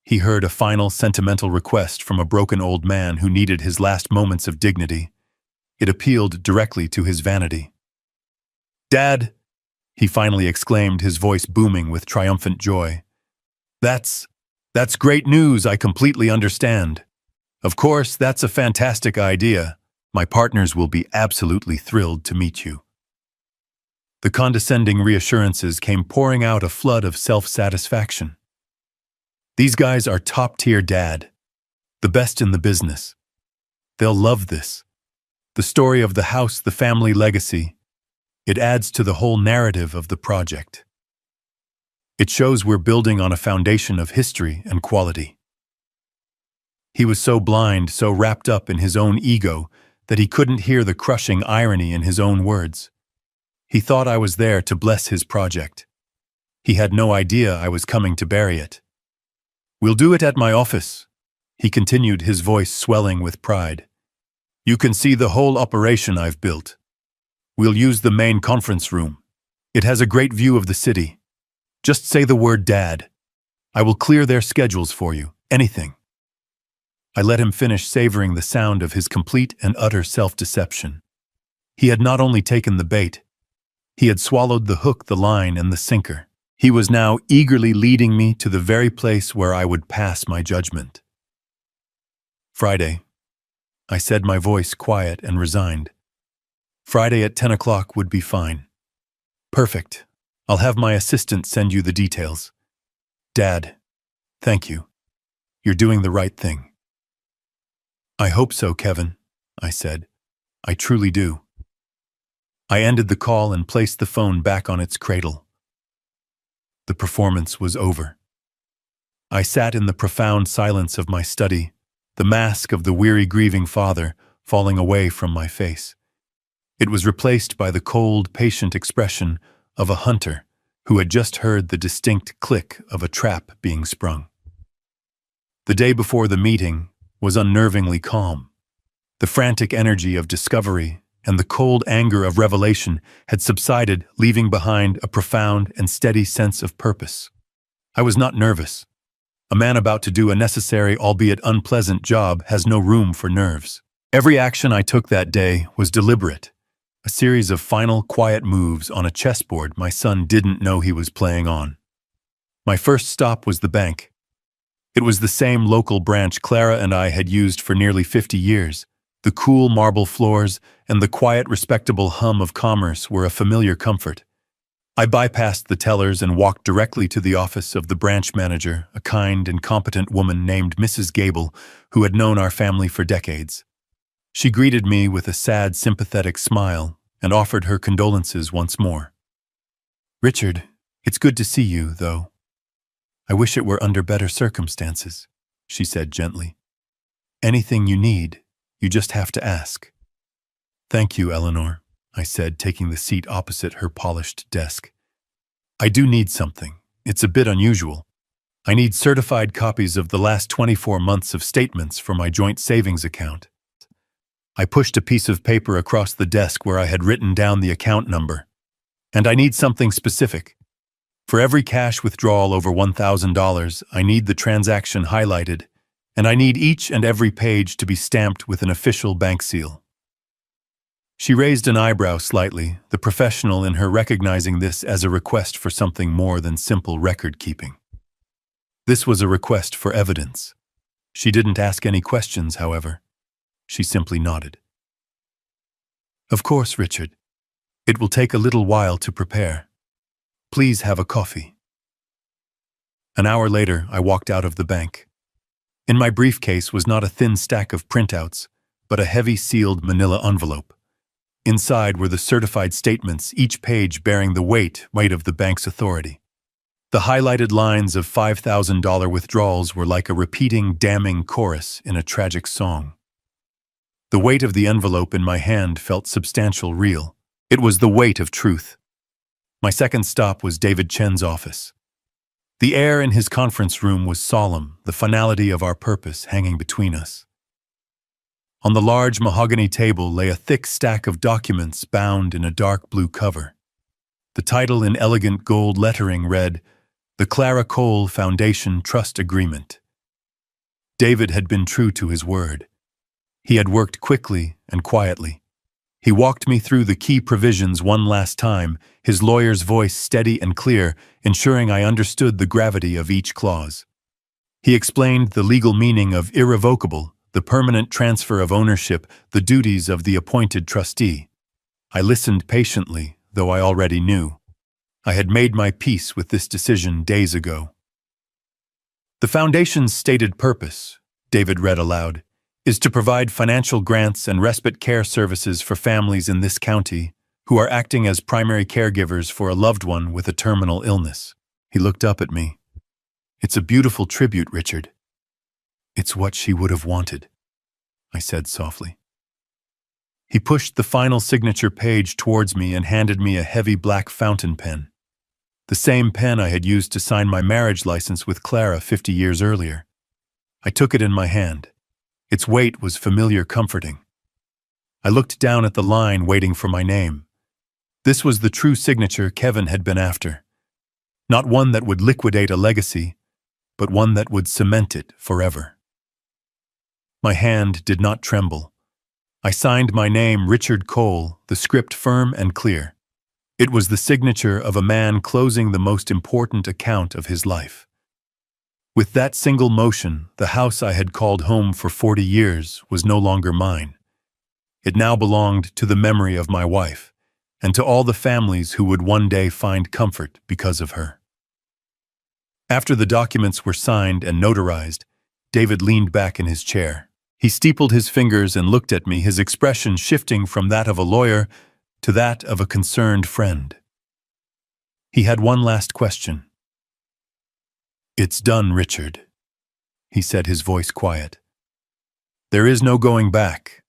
He heard a final sentimental request from a broken old man who needed his last moments of dignity. It appealed directly to his vanity. "Dad," he finally exclaimed, his voice booming with triumphant joy. That's great news, I completely understand. Of course, that's a fantastic idea. My partners will be absolutely thrilled to meet you." The condescending reassurances came pouring out, a flood of self-satisfaction. "These guys are top-tier, Dad. The best in the business. They'll love this. The story of the house, the family legacy. It adds to the whole narrative of the project. It shows we're building on a foundation of history and quality." He was so blind, so wrapped up in his own ego, that he couldn't hear the crushing irony in his own words. He thought I was there to bless his project. He had no idea I was coming to bury it. "We'll do it at my office," he continued, his voice swelling with pride. "You can see the whole operation I've built. We'll use the main conference room. It has a great view of the city. Just say the word, Dad. I will clear their schedules for you. Anything." I let him finish, savoring the sound of his complete and utter self-deception. He had not only taken the bait, he had swallowed the hook, the line, and the sinker. He was now eagerly leading me to the very place where I would pass my judgment. "Friday," I said, my voice quiet and resigned. "Friday at 10 o'clock would be fine." "Perfect. I'll have my assistant send you the details." "Dad, thank you. You're doing the right thing." "I hope so, Kevin," I said. "I truly do." I ended the call and placed the phone back on its cradle. The performance was over. I sat in the profound silence of my study, the mask of the weary, grieving father falling away from my face. It was replaced by the cold, patient expression of a hunter who had just heard the distinct click of a trap being sprung. The day before the meeting was unnervingly calm. The frantic energy of discovery and the cold anger of revelation had subsided, leaving behind a profound and steady sense of purpose. I was not nervous. A man about to do a necessary, albeit unpleasant job has no room for nerves. Every action I took that day was deliberate, a series of final, quiet moves on a chessboard my son didn't know he was playing on. My first stop was the bank. It was the same local branch Clara and I had used for nearly 50 years, The cool marble floors and the quiet, respectable hum of commerce were a familiar comfort. I bypassed the tellers and walked directly to the office of the branch manager, a kind and competent woman named Mrs. Gable, who had known our family for decades. She greeted me with a sad, sympathetic smile and offered her condolences once more. "Richard, it's good to see you, though. I wish it were under better circumstances," she said gently. "Anything you need, you just have to ask." "Thank you, Eleanor," I said, taking the seat opposite her polished desk. "I do need something. It's a bit unusual. I need certified copies of the last 24 months of statements for my joint savings account." I pushed a piece of paper across the desk where I had written down the account number. "And I need something specific. For every cash withdrawal over $1,000, I need the transaction highlighted, and I need each and every page to be stamped with an official bank seal." She raised an eyebrow slightly, the professional in her recognizing this as a request for something more than simple record-keeping. This was a request for evidence. She didn't ask any questions, however. She simply nodded. "Of course, Richard. It will take a little while to prepare. Please have a coffee." An hour later, I walked out of the bank. In my briefcase was not a thin stack of printouts, but a heavy sealed manila envelope. Inside were the certified statements, each page bearing the weight of the bank's authority. The highlighted lines of $5,000 withdrawals were like a repeating, damning chorus in a tragic song. The weight of the envelope in my hand felt substantial, real. It was the weight of truth. My second stop was David Chen's office. The air in his conference room was solemn, the finality of our purpose hanging between us. On the large mahogany table lay a thick stack of documents bound in a dark blue cover. The title in elegant gold lettering read, "The Clara Cole Foundation Trust Agreement." David had been true to his word. He had worked quickly and quietly. He walked me through the key provisions one last time, his lawyer's voice steady and clear, ensuring I understood the gravity of each clause. He explained the legal meaning of irrevocable, the permanent transfer of ownership, the duties of the appointed trustee. I listened patiently, though I already knew. I had made my peace with this decision days ago. "The Foundation's stated purpose," David read aloud, "is to provide financial grants and respite care services for families in this county who are acting as primary caregivers for a loved one with a terminal illness." He looked up at me. "It's a beautiful tribute, Richard." "It's what she would have wanted," I said softly. He pushed the final signature page towards me and handed me a heavy black fountain pen. The same pen I had used to sign my marriage license with Clara 50 years earlier. I took it in my hand. Its weight was familiar, comforting. I looked down at the line waiting for my name. This was the true signature Kevin had been after. Not one that would liquidate a legacy, but one that would cement it forever. My hand did not tremble. I signed my name, Richard Cole, the script firm and clear. It was the signature of a man closing the most important account of his life. With that single motion, the house I had called home for 40 years was no longer mine. It now belonged to the memory of my wife, and to all the families who would one day find comfort because of her. After the documents were signed and notarized, David leaned back in his chair. He steepled his fingers and looked at me, his expression shifting from that of a lawyer to that of a concerned friend. He had one last question. "It's done, Richard," he said, his voice quiet. "There is no going back.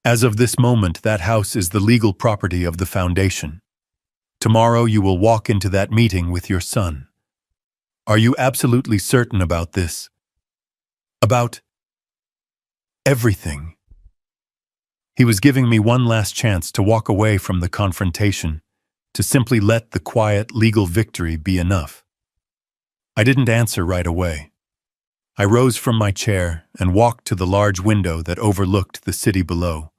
As of this moment, that house is the legal property of the Foundation. Tomorrow you will walk into that meeting with your son. Are you absolutely certain about this? About everything?" He was giving me one last chance to walk away from the confrontation, to simply let the quiet legal victory be enough. I didn't answer right away. I rose from my chair and walked to the large window that overlooked the city below.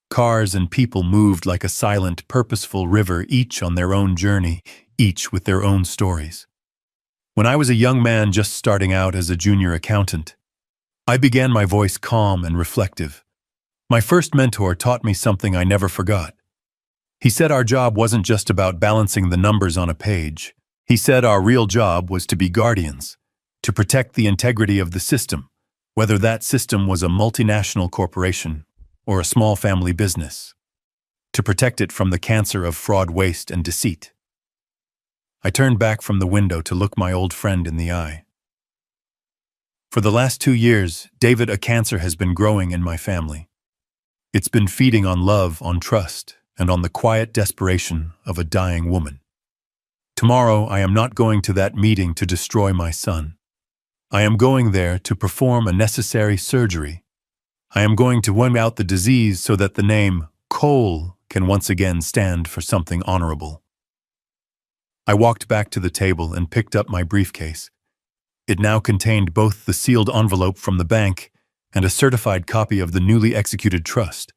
Cars and people moved like a silent, purposeful river, each on their own journey, each with their own stories. When I was a young man just starting out as a junior accountant, I began my voice calm and reflective. My first mentor taught me something I never forgot. He said our job wasn't just about balancing the numbers on a page. He said our real job was to be guardians, to protect the integrity of the system, whether that system was a multinational corporation or a small family business, to protect it from the cancer of fraud, waste, and deceit. I turned back from the window to look my old friend in the eye. For the last 2 years, David, a cancer has been growing in my family. It's been feeding on love, on trust, and on the quiet desperation of a dying woman. Tomorrow, I am not going to that meeting to destroy my son. I am going there to perform a necessary surgery. I am going to win out the disease so that the name Cole can once again stand for something honorable. I walked back to the table and picked up my briefcase. It now contained both the sealed envelope from the bank and a certified copy of the newly executed trust.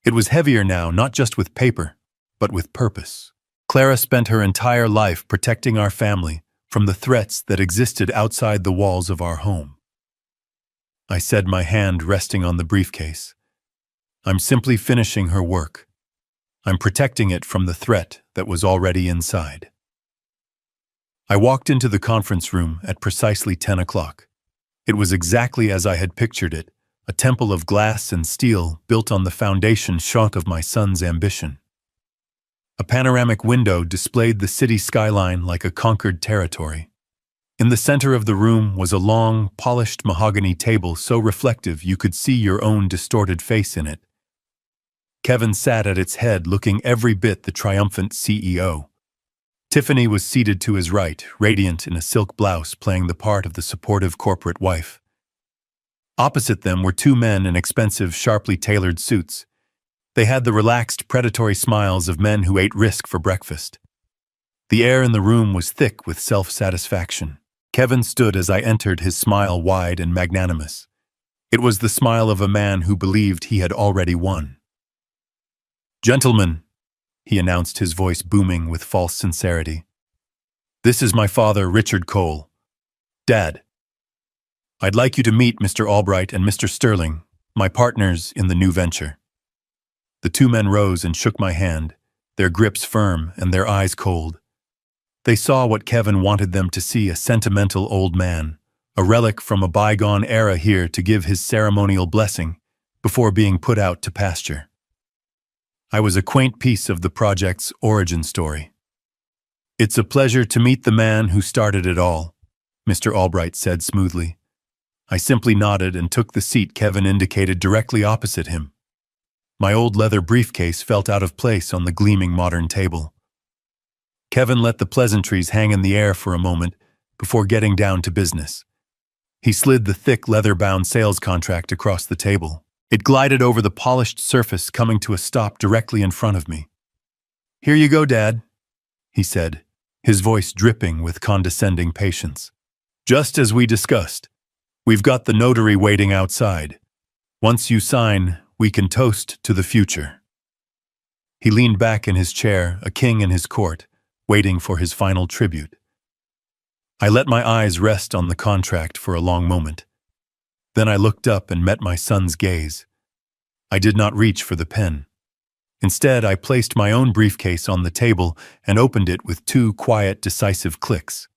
It was heavier now, not just with paper, but with purpose. Clara spent her entire life protecting our family from the threats that existed outside the walls of our home. I said, my hand resting on the briefcase. I'm simply finishing her work. I'm protecting it from the threat that was already inside. I walked into the conference room at precisely 10 o'clock. It was exactly as I had pictured it, a temple of glass and steel built on the foundation shot of my son's ambition. A panoramic window displayed the city skyline like a conquered territory. In the center of the room was a long, polished mahogany table so reflective you could see your own distorted face in it. Kevin sat at its head looking every bit the triumphant CEO. Tiffany was seated to his right, radiant in a silk blouse, playing the part of the supportive corporate wife. Opposite them were 2 men in expensive, sharply tailored suits. They had the relaxed, predatory smiles of men who ate Risk for breakfast. The air in the room was thick with self-satisfaction. Kevin stood as I entered, his smile wide and magnanimous. It was the smile of a man who believed he had already won. "Gentlemen," he announced, his voice booming with false sincerity. "This is my father, Richard Cole. Dad. I'd like you to meet Mr. Albright and Mr. Sterling, my partners in the new venture." The 2 men rose and shook my hand, their grips firm and their eyes cold. They saw what Kevin wanted them to see, a sentimental old man, a relic from a bygone era here to give his ceremonial blessing before being put out to pasture. I was a quaint piece of the project's origin story. "It's a pleasure to meet the man who started it all," Mr. Albright said smoothly. I simply nodded and took the seat Kevin indicated directly opposite him. My old leather briefcase felt out of place on the gleaming modern table. Kevin let the pleasantries hang in the air for a moment before getting down to business. He slid the thick leather-bound sales contract across the table. It glided over the polished surface, coming to a stop directly in front of me. "Here you go, Dad," he said, his voice dripping with condescending patience. "Just as we discussed, we've got the notary waiting outside. Once you sign, we can toast to the future." He leaned back in his chair, a king in his court, waiting for his final tribute. I let my eyes rest on the contract for a long moment. Then I looked up and met my son's gaze. I did not reach for the pen. Instead, I placed my own briefcase on the table and opened it with 2 quiet, decisive clicks.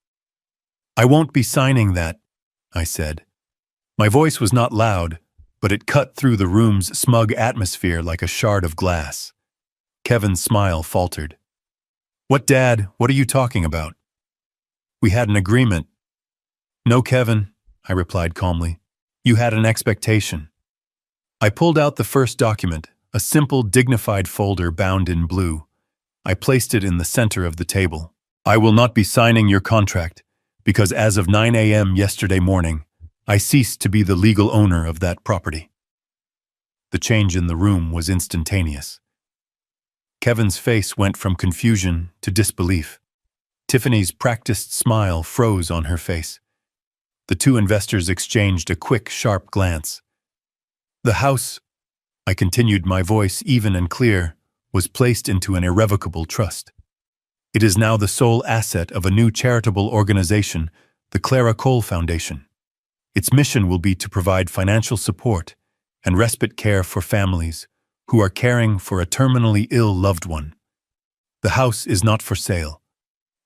"I won't be signing that," I said. My voice was not loud, but it cut through the room's smug atmosphere like a shard of glass. Kevin's smile faltered. "What, Dad? What are you talking about?" "We had an agreement." "No, Kevin," I replied calmly. "You had an expectation." I pulled out the first document, a simple, dignified folder bound in blue. I placed it in the center of the table. "I will not be signing your contract, because as of 9 a.m. yesterday morning, I ceased to be the legal owner of that property." The change in the room was instantaneous. Kevin's face went from confusion to disbelief. Tiffany's practiced smile froze on her face. The 2 investors exchanged a quick, sharp glance. "The house," I continued, my voice even and clear, "was placed into an irrevocable trust. It is now the sole asset of a new charitable organization, the Clara Cole Foundation. Its mission will be to provide financial support and respite care for families who are caring for a terminally ill loved one. The house is not for sale.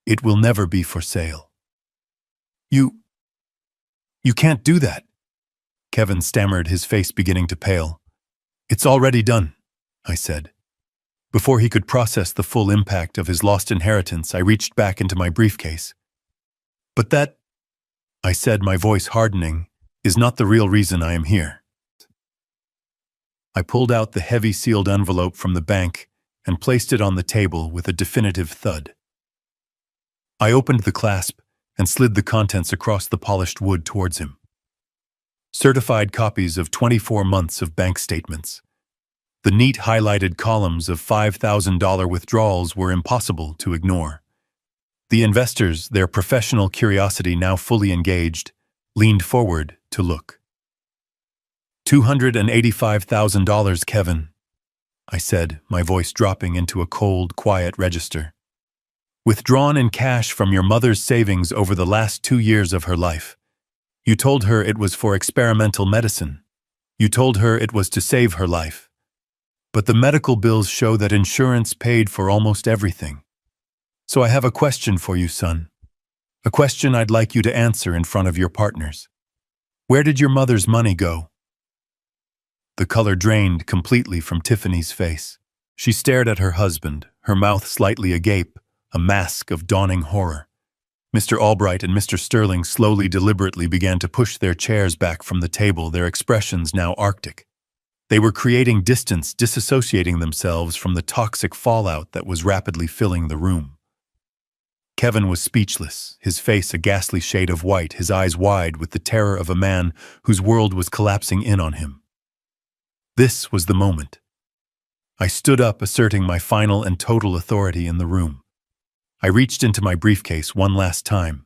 It will never be for sale. You can't do that, Kevin stammered, his face beginning to pale. It's already done, I said. Before he could process the full impact of his lost inheritance, I reached back into my briefcase. But that, I said, my voice hardening, is not the real reason I am here. I pulled out the heavy sealed envelope from the bank and placed it on the table with a definitive thud. I opened the clasp and slid the contents across the polished wood towards him. Certified copies of 24 months of bank statements. The neat highlighted columns of $5,000 withdrawals were impossible to ignore. The investors, their professional curiosity now fully engaged, leaned forward to look. $285,000, Kevin, I said, my voice dropping into a cold, quiet register. Withdrawn in cash from your mother's savings over the last 2 years of her life. You told her it was for experimental medicine. You told her it was to save her life. But the medical bills show that insurance paid for almost everything. So I have a question for you, son. A question I'd like you to answer in front of your partners. Where did your mother's money go? The color drained completely from Tiffany's face. She stared at her husband, her mouth slightly agape, a mask of dawning horror. Mr. Albright and Mr. Sterling slowly, deliberately began to push their chairs back from the table, their expressions now arctic. They were creating distance, disassociating themselves from the toxic fallout that was rapidly filling the room. Kevin was speechless, his face a ghastly shade of white, his eyes wide with the terror of a man whose world was collapsing in on him. This was the moment. I stood up, asserting my final and total authority in the room. I reached into my briefcase one last time.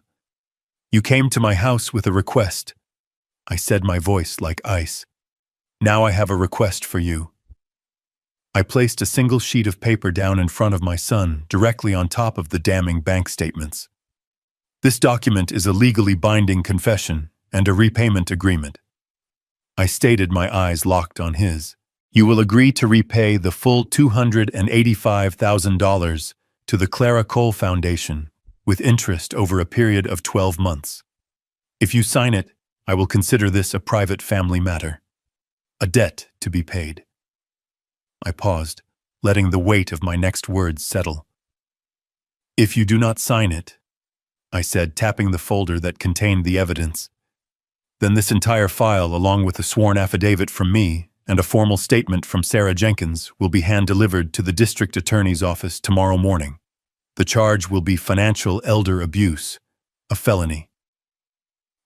You came to my house with a request, I said, my voice like ice. Now I have a request for you. I placed a single sheet of paper down in front of my son, directly on top of the damning bank statements. This document is a legally binding confession and a repayment agreement. I stated, my eyes locked on his. You will agree to repay the full $285,000 to the Clara Cole Foundation with interest over a period of 12 months. If you sign it, I will consider this a private family matter, a debt to be paid. I paused, letting the weight of my next words settle. If you do not sign it, I said, tapping the folder that contained the evidence, then this entire file, along with a sworn affidavit from me and a formal statement from Sarah Jenkins, will be hand-delivered to the district attorney's office tomorrow morning. The charge will be financial elder abuse, a felony.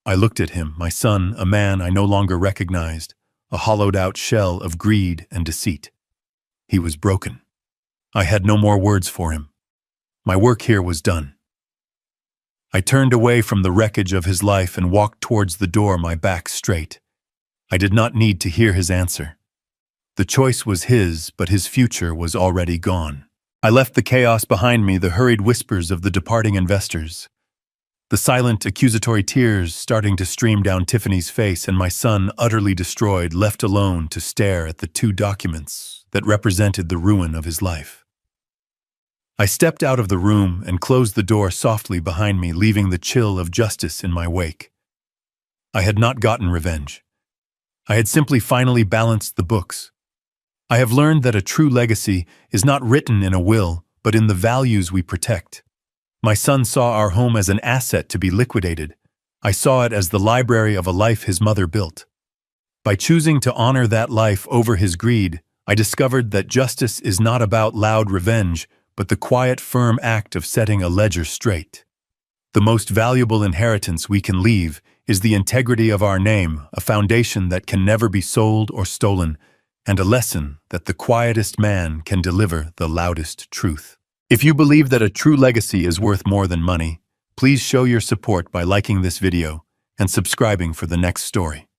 I looked at him, my son, a man I no longer recognized, a hollowed-out shell of greed and deceit. He was broken. I had no more words for him. My work here was done. I turned away from the wreckage of his life and walked towards the door, my back straight. I did not need to hear his answer. The choice was his, but his future was already gone. I left the chaos behind me, the hurried whispers of the departing investors, the silent, accusatory tears starting to stream down Tiffany's face, and my son, utterly destroyed, left alone to stare at the 2 documents that represented the ruin of his life. I stepped out of the room and closed the door softly behind me, leaving the chill of justice in my wake. I had not gotten revenge. I had simply finally balanced the books. I have learned that a true legacy is not written in a will, but in the values we protect. My son saw our home as an asset to be liquidated. I saw it as the library of a life his mother built. By choosing to honor that life over his greed, I discovered that justice is not about loud revenge, but the quiet, firm act of setting a ledger straight. The most valuable inheritance we can leave is the integrity of our name, a foundation that can never be sold or stolen, and a lesson that the quietest man can deliver the loudest truth. If you believe that a true legacy is worth more than money, please show your support by liking this video and subscribing for the next story.